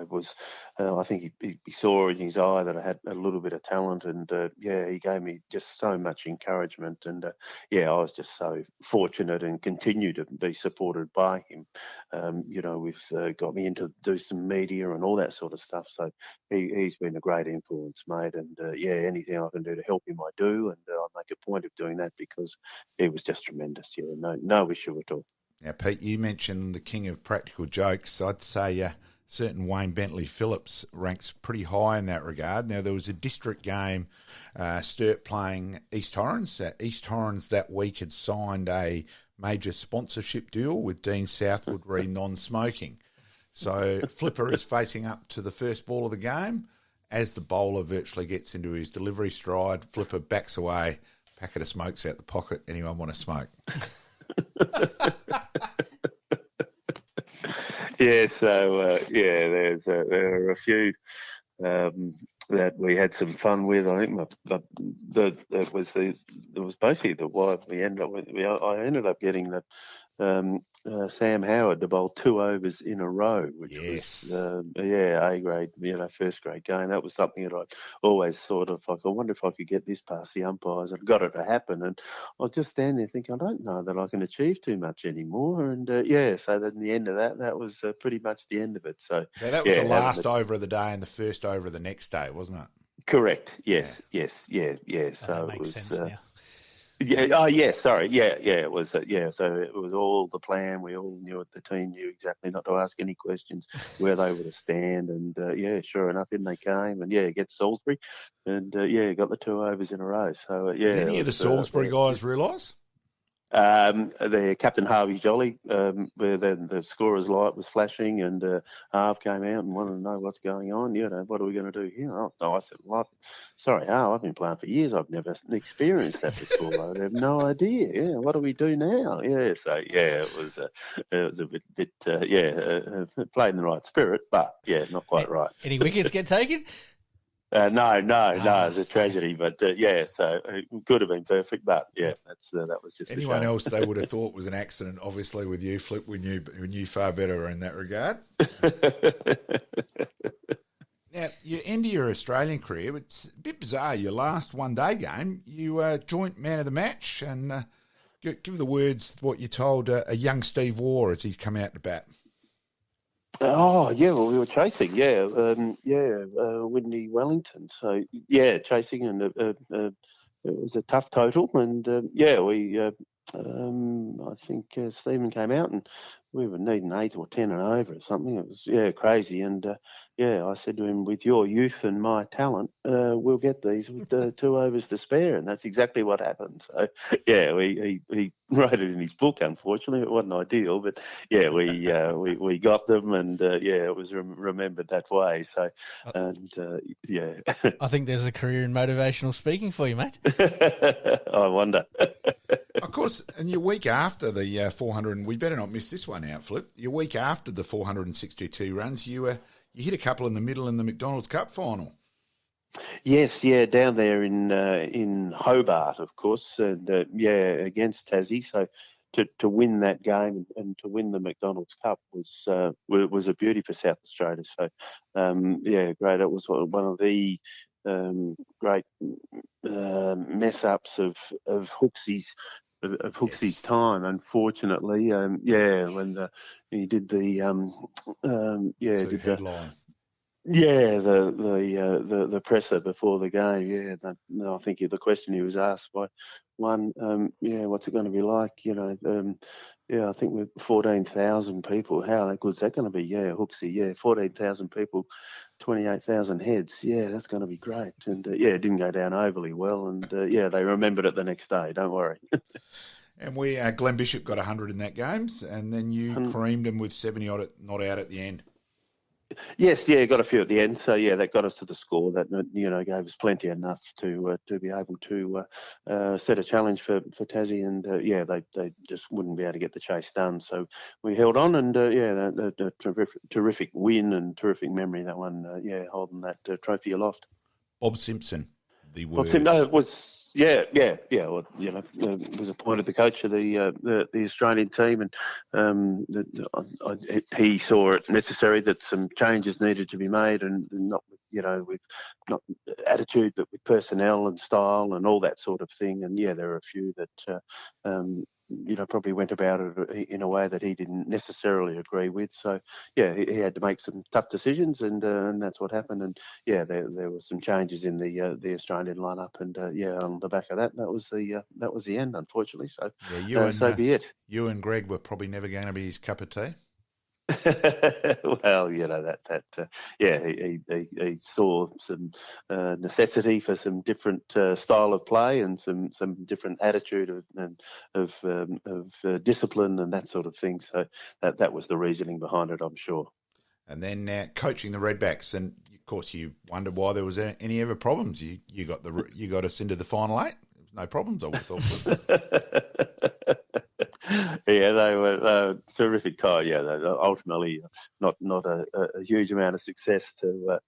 Was I think he saw in his eye that I had a little bit of talent, and he gave me just so much encouragement, and I was just so fortunate and continue to be supported by him. With got me into do some media and all that sort of stuff. So he's been a great influence, mate. And anything I can do to help him, I do, and I make a point of doing that because he was just tremendous. Yeah, no issue at all. Now, Pete, you mentioned the king of practical jokes. I'd say certain Wayne Bentley Phillips ranks pretty high in that regard. Now, there was a district game, Sturt playing East Torrens. East Torrens that week had signed a major sponsorship deal with Dean Southwood re non-smoking. So Flipper is facing up to the first ball of the game. As the bowler virtually gets into his delivery stride, Flipper backs away, packet of smokes out the pocket. Anyone want to smoke? Yeah, so there are a few that we had some fun with. I think it was basically the why we ended up with. I ended up getting the Sam Howard to bowl 2 overs in a row, which was A grade, first grade game. That was something that I'd always thought of. Like, I wonder if I could get this past the umpires. I got it to happen, and I was just standing there thinking, I don't know that I can achieve too much anymore. And so then the end of that was pretty much the end of it. So that was the last over of the day and the first over of the next day, wasn't it? Correct. Yes. Yeah. So that makes sense now. Yeah. Oh, yeah. Sorry. Yeah. It was. So it was all the plan. We all knew it. The team knew exactly not to ask any questions where they were to stand. And sure enough, in they came. And get Salisbury, and got the 2 overs in a row. So Did any of the Salisbury guys realise? The Captain Harvey Jolly, where then the scorer's light was flashing, and Harv came out and wanted to know what's going on. What are we going to do here? I said, well, sorry, Harv, I've been playing for years. I've never experienced that before. I have no idea. Yeah, what do we do now? Yeah, so it was a bit played in the right spirit, but not quite right. Any wickets get taken? No, it's a tragedy, but so it could have been perfect, but that was just anyone else they would have thought was an accident. Obviously, with you, Flip, we knew far better in that regard. Now, you end your Australian career. It's a bit bizarre. Your last one-day game, you joint man of the match, and give the words what you told a young Steve Waugh as he's come out to bat. Oh, well, we were chasing, Whitney Wellington. So, chasing, and it was a tough total. And, I think Stephen came out and we were needing 8 or 10 and over or something. It was, crazy. And, I said to him, with your youth and my talent, we'll get these with 2 overs to spare. And that's exactly what happened. So, he wrote it in his book, unfortunately. It wasn't ideal, but, we got them, and, it was remembered that way. So, and, I think there's a career in motivational speaking for you, mate. I wonder. Of course, and your week after the 400, and we better not miss this one out, Flip. Your week after the 462 runs, you hit a couple in the middle in the McDonald's Cup final. Yes, down there in Hobart, of course, and against Tassie. So to win that game and to win the McDonald's Cup was a beauty for South Australia. So great. It was one of the great mess ups of Hooksy's. Of Hooksy's time, unfortunately, when he did the headline. The presser before the game. I think the question he was asked by one, what's it going to be like? I think with 14,000 people, how good's that going to be? Hooksy, 14,000 people, 28,000 heads. That's going to be great. And it didn't go down overly well. And they remembered it the next day. Don't worry. And Glenn Bishop got 100 in that game, and then you creamed him with 70 odd not out at the end. Yes, got a few at the end. So that got us to the score. That gave us plenty enough to be able to set a challenge for Tassie, and they just wouldn't be able to get the chase done. So we held on, and a terrific win and terrific memory, that one. Holding that trophy aloft. Bob Simpson, the word. No, it was Yeah. Well, was appointed the coach of the Australian team, and he saw it necessary that some changes needed to be made, and not with not attitude, but with personnel and style and all that sort of thing. And there are a few that probably went about it in a way that he didn't necessarily agree with. So he had to make some tough decisions, and that's what happened. And there were some changes in the Australian lineup, and on the back of that was the end, unfortunately. So so be it. You and Greg were probably never going to be his cup of tea. Well, he saw some necessity for some different style of play and some different attitude of discipline and that sort of thing. So that was the reasoning behind it, I'm sure. And then coaching the Redbacks, and of course you wondered why there was any ever problems. You got us into the final 8. There was no problems, I would have thought. Yeah, they were terrific tie. Yeah, ultimately not a huge amount of success to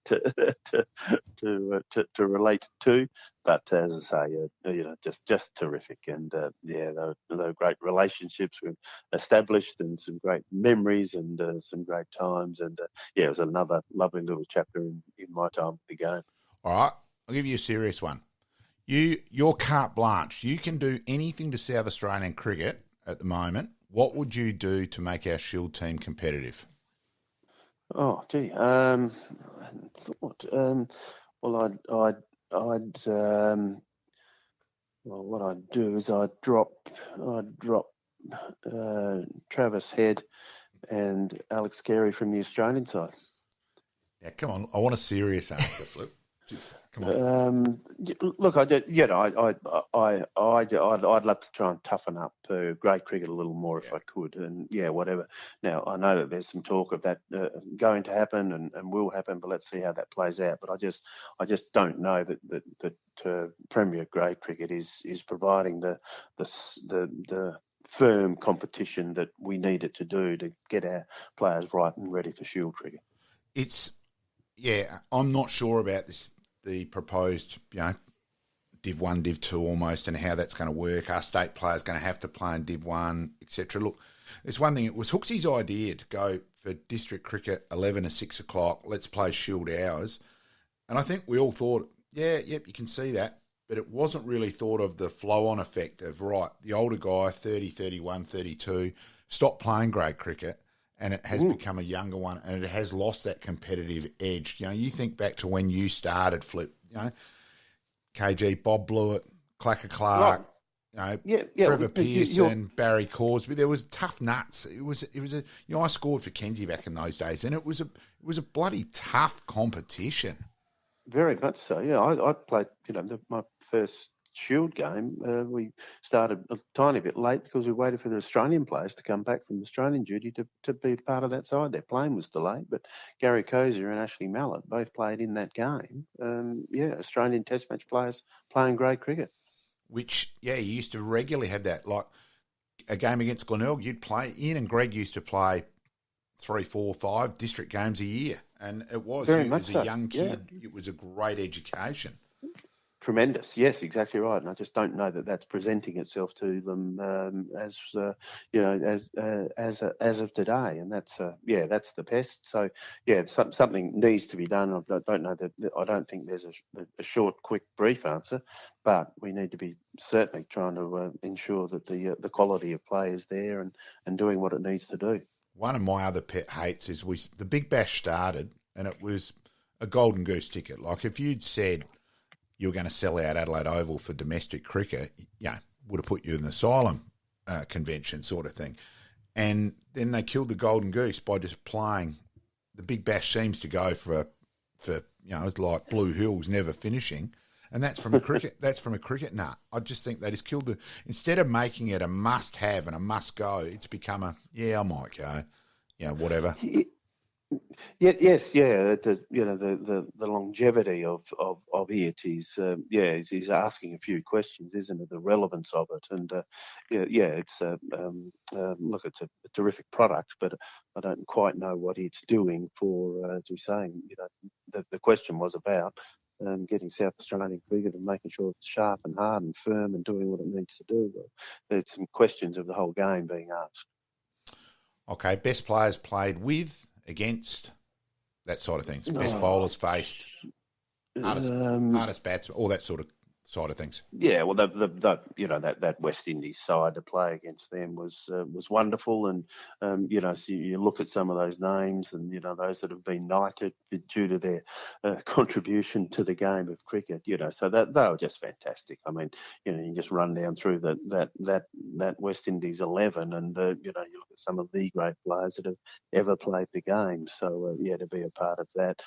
relate to, but as I say, just terrific. And they were great relationships we've established, and some great memories, and some great times. And it was another lovely little chapter in my time with the game. All right, I'll give you a serious one. Your carte blanche. You can do anything to South Australian cricket at the moment. What would you do to make our Shield team competitive? Oh, gee. What I'd do is I'd drop Travis Head and Alex Carey from the Australian side. Yeah, come on. I want a serious answer, Flip. Come on. Look, I'd love to try and toughen up grade cricket a little more if I could, and whatever. Now I know that there's some talk of that going to happen and will happen, but let's see how that plays out. But I just don't know that Premier grade cricket is providing the firm competition that we need it to do to get our players right and ready for Shield cricket. I'm not sure about this. The proposed, Div 1, Div 2 almost, and how that's going to work. Our state players going to have to play in Div 1, etc. Look, there's one thing. It was Hooksy's idea to go for district cricket 11 to 6 o'clock. Let's play Shield hours. And I think we all thought, you can see that. But it wasn't really thought of the flow-on effect of, right, the older guy, 30, 31, 32, stop playing grade cricket. And it has become a younger one, and it has lost that competitive edge. You think back to when you started, Flip. KG, Bob Blewett, Clacker Clark, Trevor Pearson, Barry Corsby. There was tough nuts. It was I scored for Kenzie back in those days, and it was a bloody tough competition. Very much so. Yeah, I played. My first Shield game, we started a tiny bit late because we waited for the Australian players to come back from Australian duty to be part of that side. Their plane was delayed, but Gary Cozier and Ashley Mallett both played in that game. Australian Test match players playing grade cricket. Which, you used to regularly have that. Like a game against Glenelg, you'd play. Ian and Greg used to play 3, 4, 5 district games a year. And it was, as a young kid, it was a great education. Tremendous, yes, exactly right, and I just don't know that that's presenting itself to them as of today, and that's the pest. So something needs to be done. I don't know that. I don't think there's a short, quick, brief answer, but we need to be certainly trying to ensure that the quality of play is there and doing what it needs to do. One of my other pet hates is the Big Bash started, and it was a golden goose ticket. Like if you'd said you were going to sell out Adelaide Oval for domestic cricket, would have put you in the asylum convention sort of thing. And then they killed the golden goose by just playing. The Big Bash seems to go for it's like Blue Hills never finishing, and that's from a cricket nut. I just think they just killed instead of making it a must have and a must go, it's become I might go, whatever. Yes. The longevity of it is asking a few questions, isn't it? The relevance of it, and it's it's a terrific product, but I don't quite know what it's doing for. As we're saying, the question was about getting South Australian cricket and making sure it's sharp and hard and firm and doing what it needs to do. There's some questions of the whole game being asked. Okay, best players played with, against, that sort of things. Best bowlers faced, hardest bats, all that sort of side of things. Yeah, well, that West Indies side to play against them was wonderful, and so you look at some of those names, and those that have been knighted due to their contribution to the game of cricket. So that they were just fantastic. I mean, you just run down through that West Indies 11, and you look at some of the great players that have ever played the game. So to be a part of that.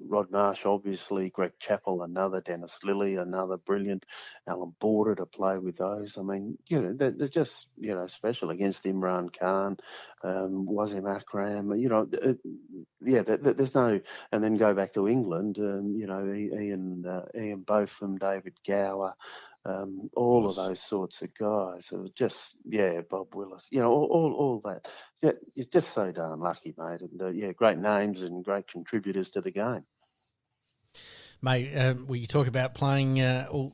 Rod Marsh, obviously, Greg Chappell, another, Dennis Lilly, another brilliant, Alan Border to play with those. I mean, they're just, special against Imran Khan, Wasim Akram, there's no, and then go back to England, Ian Botham, David Gower, all of those sorts of guys. It was just, Bob Willis, all that. Yeah, you're just so darn lucky, mate. And great names and great contributors to the game. Mate, you talk about playing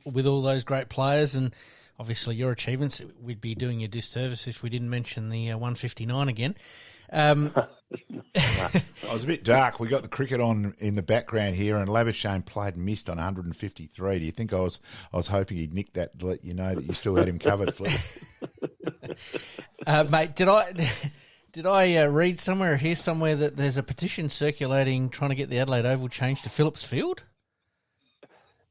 with all those great players and obviously your achievements. We'd be doing you a disservice if we didn't mention the 159 again. It was a bit dark. We got the cricket on in the background here, and Labuschagne played and missed on 153. Do you think I was hoping he'd nick that to let you know that you still had him covered, Flip? Mate, did I read somewhere or hear somewhere that there's a petition circulating trying to get the Adelaide Oval changed to Phillips Field?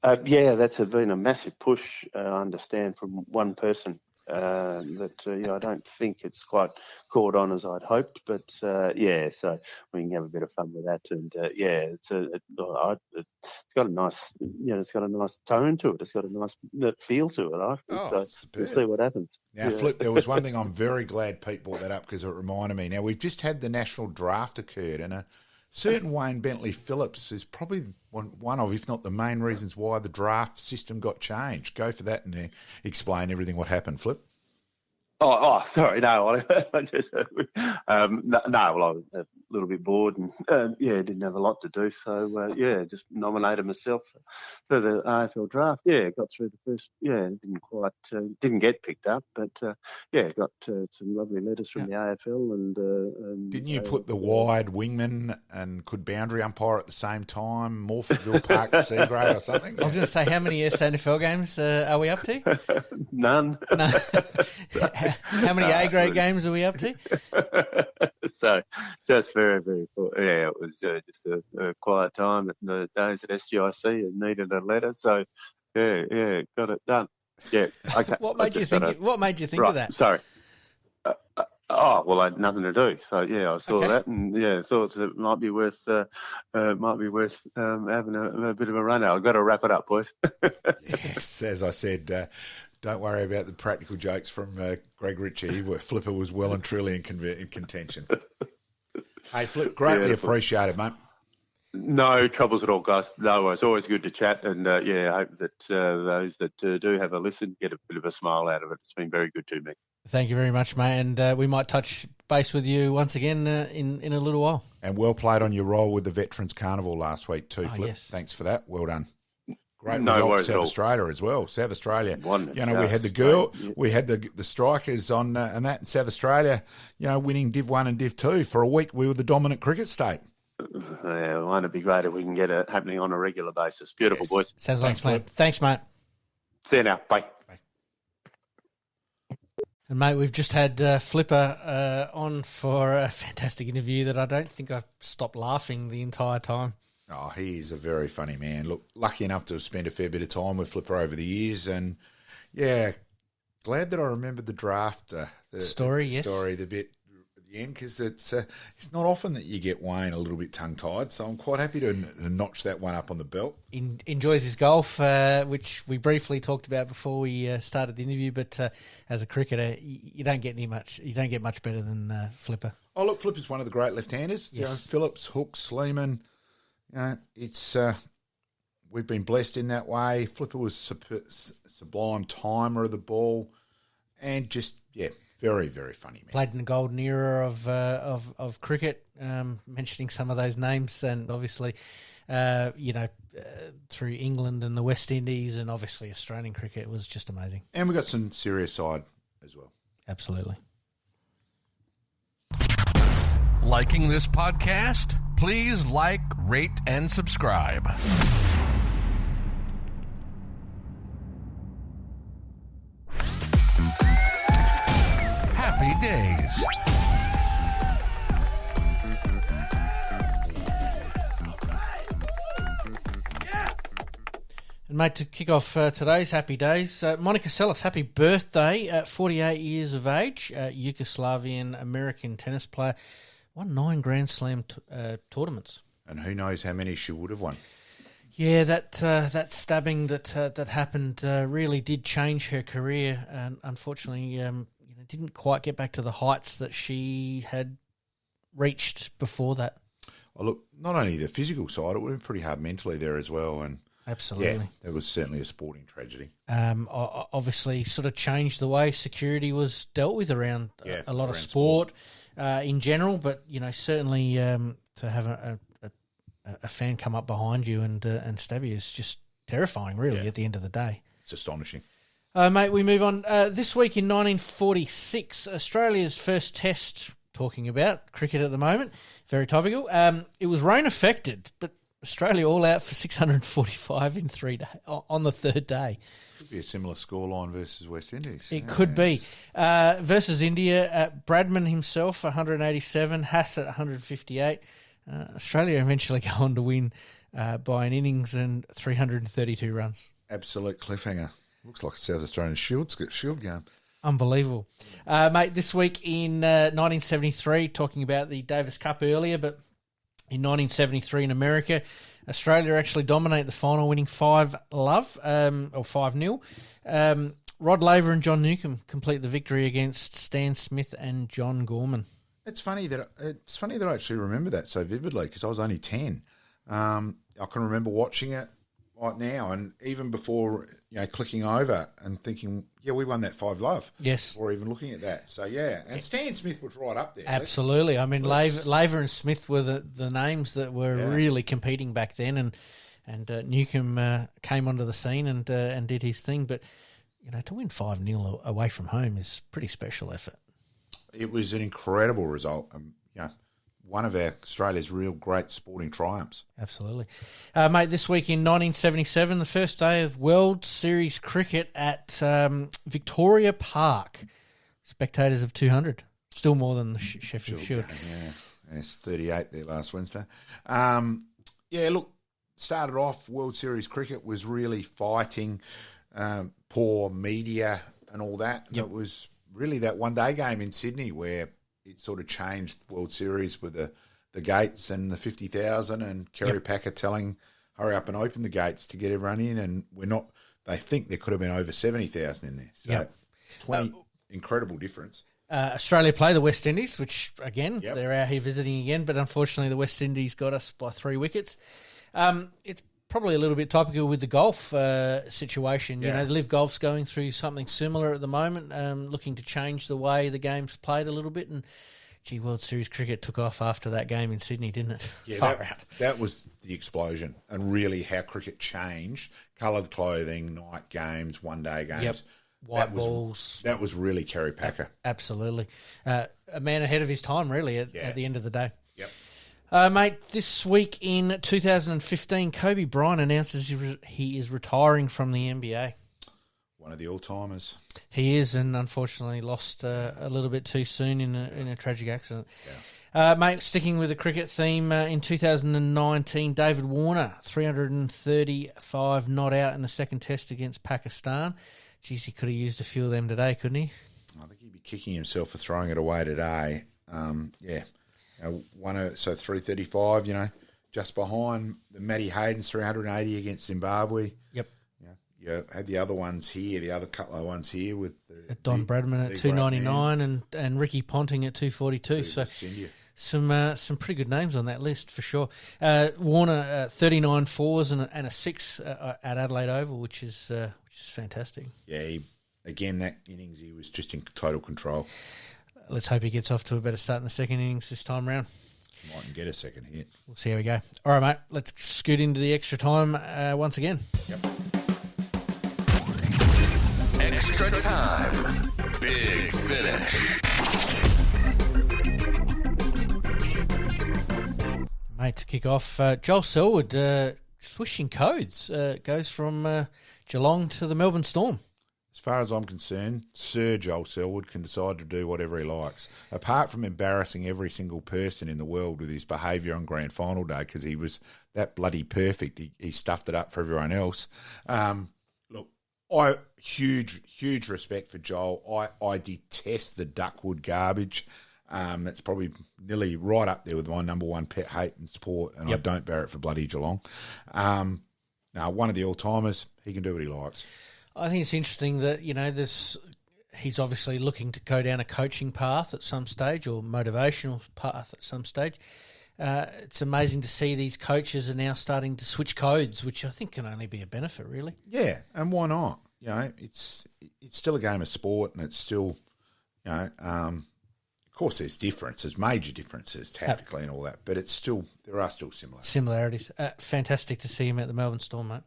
That's been a massive push, I understand, from one person. I don't think it's quite caught on as I'd hoped, but so we can have a bit of fun with that. And it's got a nice, it's got a nice tone to it. It's got a nice feel to it. I think we'll see what happens. Now, Flip, there was one thing I'm very glad Pete brought that up because it reminded me. Now, we've just had the national draft occurred, and a certain Wayne Bentley Phillips is probably one of, if not the main reasons why the draft system got changed. Go for that and explain everything what happened, Flip. Oh, sorry. No, I just I was a little bit bored and didn't have a lot to do. So just nominated myself for the AFL Draft. Yeah, got through the first. Yeah, didn't get picked up, but got some lovely letters from the AFL and didn't you put the wide wingman and could boundary umpire at the same time? Morfordville Park, C grade or something. I was going to say, how many SANFL games are we up to? None. No. How many A-grade games are we up to? So, just very, very cool. Yeah, it was just a quiet time at the days at SGIC and needed a letter. So, got it done. Yeah, okay. What made you think of that? Sorry. I had nothing to do. So I saw that and thought it might be worth having a bit of a run out. I've got to wrap it up, boys. Yes, as I said. Don't worry about the practical jokes from Greg Ritchie, where Flipper was well and truly in contention. Hey, Flip, greatly appreciated, mate. No troubles at all, guys. No, it's always good to chat, and I hope that those that do have a listen get a bit of a smile out of it. It's been very good to me. Thank you very much, mate, and we might touch base with you once again in a little while. And well played on your role with the Veterans Carnival last week too, Flip. Yes. Thanks for that. Well done. Great no result worries for South Australia as well. South Australia, we had the girl, we had the Strikers on and that. South Australia, winning Div 1 and Div 2. For a week, we were the dominant cricket state. Yeah, won't it be great if we can get it happening on a regular basis? Beautiful, boys. Sounds like fun. Thanks, mate. See you now. Bye. And, mate, we've just had Flipper on for a fantastic interview that I don't think I've stopped laughing the entire time. Oh, he is a very funny man. Look, lucky enough to have spent a fair bit of time with Flipper over the years, and glad that I remembered the draft story the bit at the end, because it's not often that you get Wayne a little bit tongue-tied, so I'm quite happy to notch that one up on the belt. Enjoys his golf, which we briefly talked about before we started the interview, but as a cricketer, you don't get much better than Flipper. Oh, look, Flipper's one of the great left-handers. Yes. Phillips, Hook, Sleeman. It's we've been blessed in that way. Flipper was sublime timer of the ball, and just very, very funny man. Played in the golden era of cricket. Mentioning some of those names, and obviously through England and the West Indies and obviously Australian cricket. It was just amazing. And we got some serious side as well. Absolutely. Liking this podcast? Please like, rate, and subscribe. Happy days. And mate, to kick off today's happy days, Monica Seles, happy birthday at 48 years of age, Yugoslavian American tennis player, won 9 Grand Slam tournaments. And who knows how many she would have won. Yeah, that stabbing that happened really did change her career, and unfortunately, didn't quite get back to the heights that she had reached before that. Oh, look, not only the physical side, it would have been pretty hard mentally there as well. And absolutely, yeah, it was certainly a sporting tragedy. Obviously, sort of changed the way security was dealt with around a lot of sport in general, but certainly to have a fan come up behind you and stab you is just terrifying, really, at the end of the day. It's astonishing. Mate, we move on. This week in 1946, Australia's first test, talking about cricket at the moment, very topical. It was rain affected, but Australia all out for 645 in 3 days, on the third day. Could be a similar scoreline versus West Indies. It could be. Versus India, Bradman himself, 187, Hassett, 158. Australia eventually go on to win by an innings and 332 runs. Absolute cliffhanger. Looks like a South Australian Shield game. Unbelievable. Mate, this week in 1973, talking about the Davis Cup earlier, but in 1973 in America, Australia actually dominate the final, winning 5-0. Rod Laver and John Newcombe complete the victory against Stan Smith and John Gorman. It's funny that I actually remember that so vividly because I was only 10. I can remember watching it right now, and even before clicking over and thinking, we won that 5-0. Yes, or even looking at that. So and Stan Smith was right up there. Absolutely. Laver and Smith were the names that were really competing back then, and Newcombe came onto the scene and did his thing. But to win 5-0 away from home is pretty special effort. It was an incredible result. One of Australia's real great sporting triumphs. Absolutely. Mate, this week in 1977, the first day of World Series cricket at Victoria Park. Spectators of 200. Still more than the Sheffield Shield. It's 38 there last Wednesday. Started off, World Series cricket was really fighting, poor media and all that. Yep. It was really that one-day game in Sydney where it sort of changed the World Series with the gates and the 50,000 and Kerry Packer telling, hurry up and open the gates to get everyone in. And they think there could have been over 70,000 in there. So 20, incredible difference. Australia play the West Indies, which, again, they're out here visiting again, but unfortunately the West Indies got us by 3 wickets. It's probably a little bit topical with the golf situation. The Live Golf's going through something similar at the moment, looking to change the way the game's played a little bit. And, World Series cricket took off after that game in Sydney, didn't it? Yeah, that was the explosion, and really how cricket changed. Coloured clothing, night games, one-day games. Yep. White balls. That was really Kerry Packer. Absolutely. A man ahead of his time, really, at the end of the day. Yep. Mate, this week in 2015, Kobe Bryant announces he is retiring from the NBA. One of the all-timers. He is, and unfortunately lost a little bit too soon in a tragic accident. Yeah. Mate, sticking with the cricket theme, in 2019, David Warner, 335 not out in the second test against Pakistan. Geez, he could have used a few of them today, couldn't he? I think he'd be kicking himself for throwing it away today. So 335, just behind the Matty Hayden's 380 against Zimbabwe. Yep. You had the other ones here, the other couple of ones here with Don Bradman at 299 and Ricky Ponting at 242. So some pretty good names on that list for sure. Warner 39 fours and a 6 at Adelaide Oval, which is fantastic. Yeah, that innings he was just in total control. Let's hope he gets off to a better start in the second innings this time round. Mightn't get a second hit. We'll see how we go. All right, mate. Let's scoot into the extra time once again. Yep. Extra time. Big finish. Mate, to kick off, Joel Selwood switching codes. Goes from Geelong to the Melbourne Storm. As far as I'm concerned, Sir Joel Selwood can decide to do whatever he likes. Apart from embarrassing every single person in the world with his behaviour on grand final day because he was that bloody perfect, he stuffed it up for everyone else. Look, huge respect for Joel. I detest the Duckwood garbage. That's probably nearly right up there with my number one pet hate and sport, and I don't bear it for bloody Geelong. Now, one of the all-timers, he can do what he likes. I think it's interesting that, he's obviously looking to go down a coaching path at some stage or motivational path at some stage. It's amazing to see these coaches are now starting to switch codes, which I think can only be a benefit, really. Yeah, and why not? It's still a game of sport, and it's still, of course there's differences, major differences tactically and all that, but there are still similarities. Fantastic to see him at the Melbourne Storm, mate.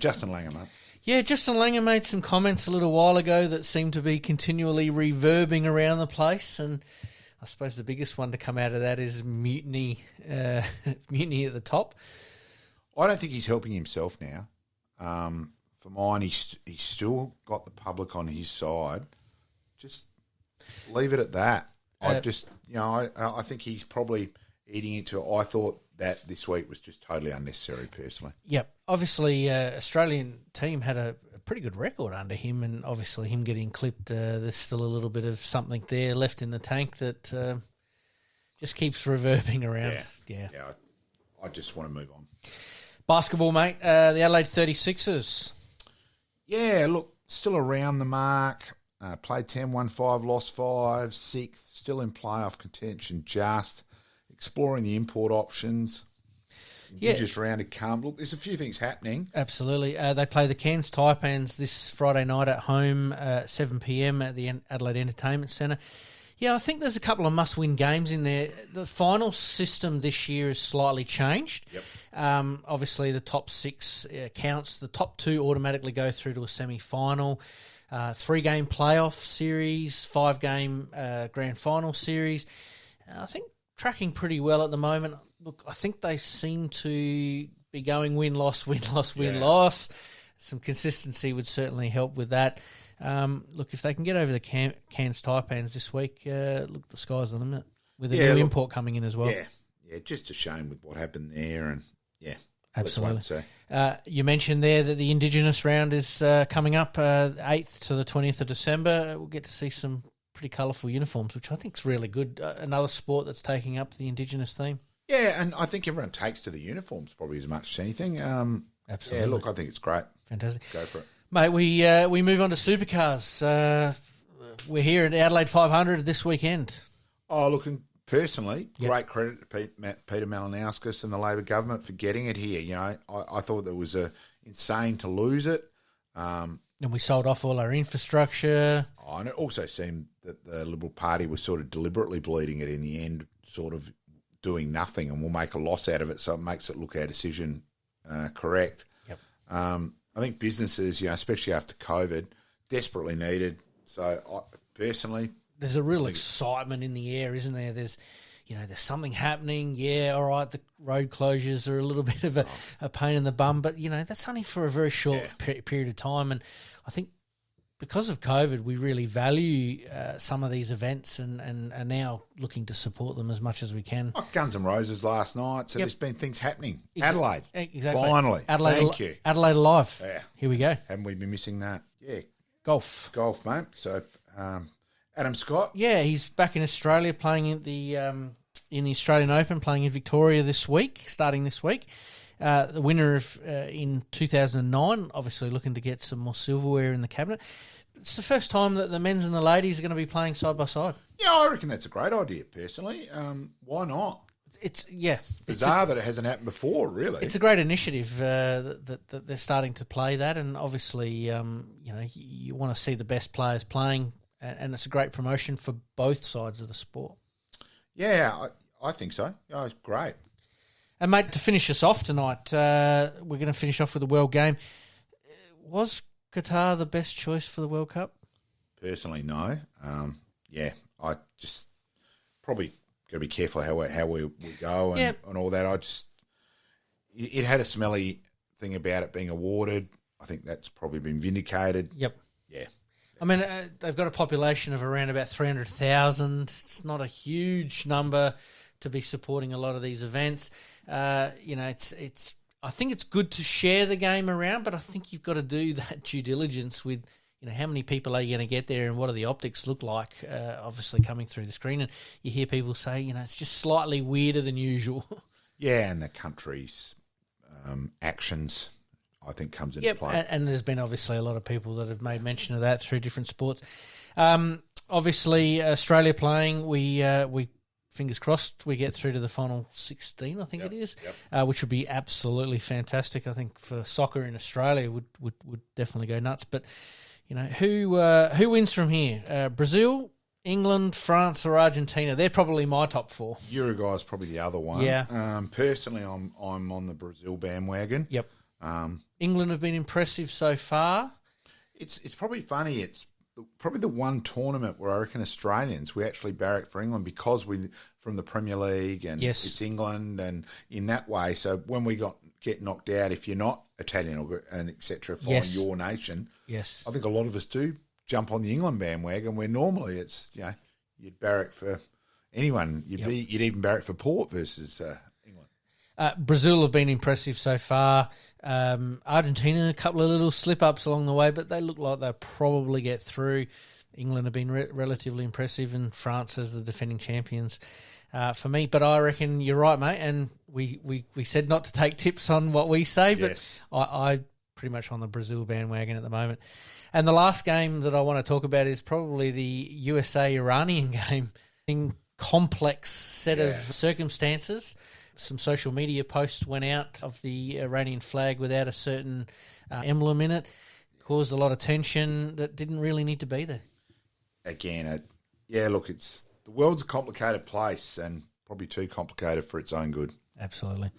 Justin Langer, mate. Yeah, Justin Langer made some comments a little while ago that seemed to be continually reverbing around the place, and I suppose the biggest one to come out of that is mutiny at the top. I don't think he's helping himself now. For mine, he's still got the public on his side. Just leave it at that. I think he's probably eating into it. I thought that this week was just totally unnecessary, personally. Yep. Obviously, Australian team had a pretty good record under him, and obviously him getting clipped, there's still a little bit of something there left in the tank that just keeps reverbing around. Yeah. I just want to move on. Basketball, mate. The Adelaide 36ers. Yeah, look, still around the mark. Played 10, won 5, lost 5, 6th, still in playoff contention, just exploring the import options. Just round to come. Look, there's a few things happening. Absolutely. They play the Cairns Taipans this Friday night at home, 7 p.m. at the Adelaide Entertainment Centre. Yeah, I think there's a couple of must-win games in there. The final system this year is slightly changed. Yep. Obviously, the top 6 counts. The top 2 automatically go through to a semi-final. 3-game playoff series, 5-game grand final series. I think tracking pretty well at the moment. Look, I think they seem to be going win-loss, win-loss, win-loss. Some consistency would certainly help with that. Look, if they can get over the Cairns Taipans this week, look, the sky's the limit with a new import coming in as well. Yeah, just a shame with what happened there, and absolutely. You mentioned there that the Indigenous round is coming up 8th to the 20th of December. We'll get to see some pretty colourful uniforms, which I think is really good. Another sport that's taking up the Indigenous theme. Yeah, and I think everyone takes to the uniforms probably as much as anything. Absolutely. Yeah, look, I think it's great. Fantastic. Go for it. Mate, we move on to supercars. We're here at Adelaide 500 this weekend. Oh, looking personally, great credit to Peter Malcom and the Labor government for getting it here. I thought that was insane to lose it. And we sold off all our infrastructure. Oh, and it also seemed that the Liberal Party was sort of deliberately bleeding it in the end, sort of doing nothing, and we'll make a loss out of it, so it makes it look our decision correct. Yep. I think businesses, especially after COVID, desperately needed. So I, personally, there's a real excitement in the air, isn't there? There's something happening. Yeah, all right, the road closures are a little bit of a pain in the bum, but that's only for a very short period of time. And I think because of COVID, we really value some of these events and are now looking to support them as much as we can. Like Guns N' Roses last night, so there's been things happening. Adelaide, exactly. Finally. Adelaide, thank you. Adelaide Alive. Yeah. Here we go. Haven't we been missing that? Yeah. Golf, mate. So Adam Scott. Yeah, he's back in Australia playing in the Australian Open, playing in Victoria starting this week. The winner of in 2009, obviously looking to get some more silverware in the cabinet. It's the first time that the men's and the ladies are going to be playing side by side. Yeah, I reckon that's a great idea, personally. Why not? It's bizarre that it hasn't happened before, really. It's a great initiative that they're starting to play that, and obviously, you want to see the best players playing, and it's a great promotion for both sides of the sport. Yeah, I think so. Oh, great. And, mate, to finish us off tonight, we're going to finish off with the World Game. Was Qatar the best choice for the World Cup? Personally, no. I just probably got to be careful how we go and all that. It had a smelly thing about it being awarded. I think that's probably been vindicated. Yep. Yeah. I mean, they've got a population of around about 300,000. It's not a huge number to be supporting a lot of these events. It's. I think it's good to share the game around, but I think you've got to do that due diligence with, how many people are you going to get there and what do the optics look like, obviously coming through the screen. And you hear people say, it's just slightly weirder than usual. Yeah, and the country's actions, I think, comes into play. And there's been obviously a lot of people that have made mention of that through different sports. Obviously, Australia playing, we fingers crossed we get through to the final 16, I think it is, which would be absolutely fantastic. I think for soccer in Australia would definitely go nuts. But, who wins from here? Brazil, England, France or Argentina? They're probably my top four. Uruguay's probably the other one. Yeah. Personally, I'm on the Brazil bandwagon. Yep. England have been impressive so far. It's probably funny. It's probably the one tournament where I reckon Australians, we actually barrack for England because we from the Premier League and it's England and in that way. So when we get knocked out, if you're not Italian and etc., following your nation, I think a lot of us do jump on the England bandwagon where normally it's, you'd barrack for anyone. You'd even barrack for Port versus England. Brazil have been impressive so far. Argentina, a couple of little slip-ups along the way, but they look like they'll probably get through. England have been relatively impressive, and France as the defending champions for me. But I reckon you're right, mate, and we said not to take tips on what we say, but I pretty much on the Brazil bandwagon at the moment. And the last game that I want to talk about is probably the USA-Iranian game. In complex set of circumstances. Some social media posts went out of the Iranian flag without a certain emblem in it. Caused a lot of tension that didn't really need to be there. Again, the world's a complicated place and probably too complicated for its own good. Absolutely.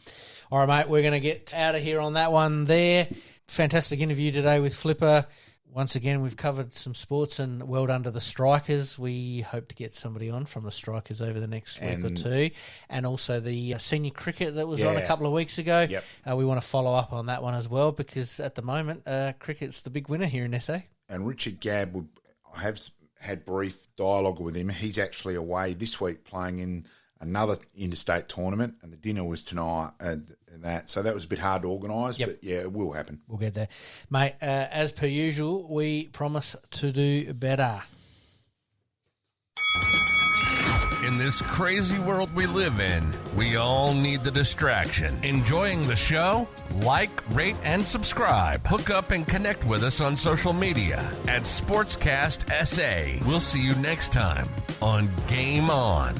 All right, mate, we're going to get out of here on that one there. Fantastic interview today with Flipper. Once again, we've covered some sports and well done to the Strikers. We hope to get somebody on from the Strikers over the next week or two. And also the senior cricket that was on a couple of weeks ago. Yep. We want to follow up on that one as well because at the moment, cricket's the big winner here in SA. And Richard Gabb, I have had brief dialogue with him. He's actually away this week playing in another interstate tournament, and the dinner was tonight and that. So that was a bit hard to organise, but it will happen. We'll get there. Mate, as per usual, we promise to do better. In this crazy world we live in, we all need the distraction. Enjoying the show? Like, rate, and subscribe. Hook up and connect with us on social media at Sportscast SA. We'll see you next time on Game On.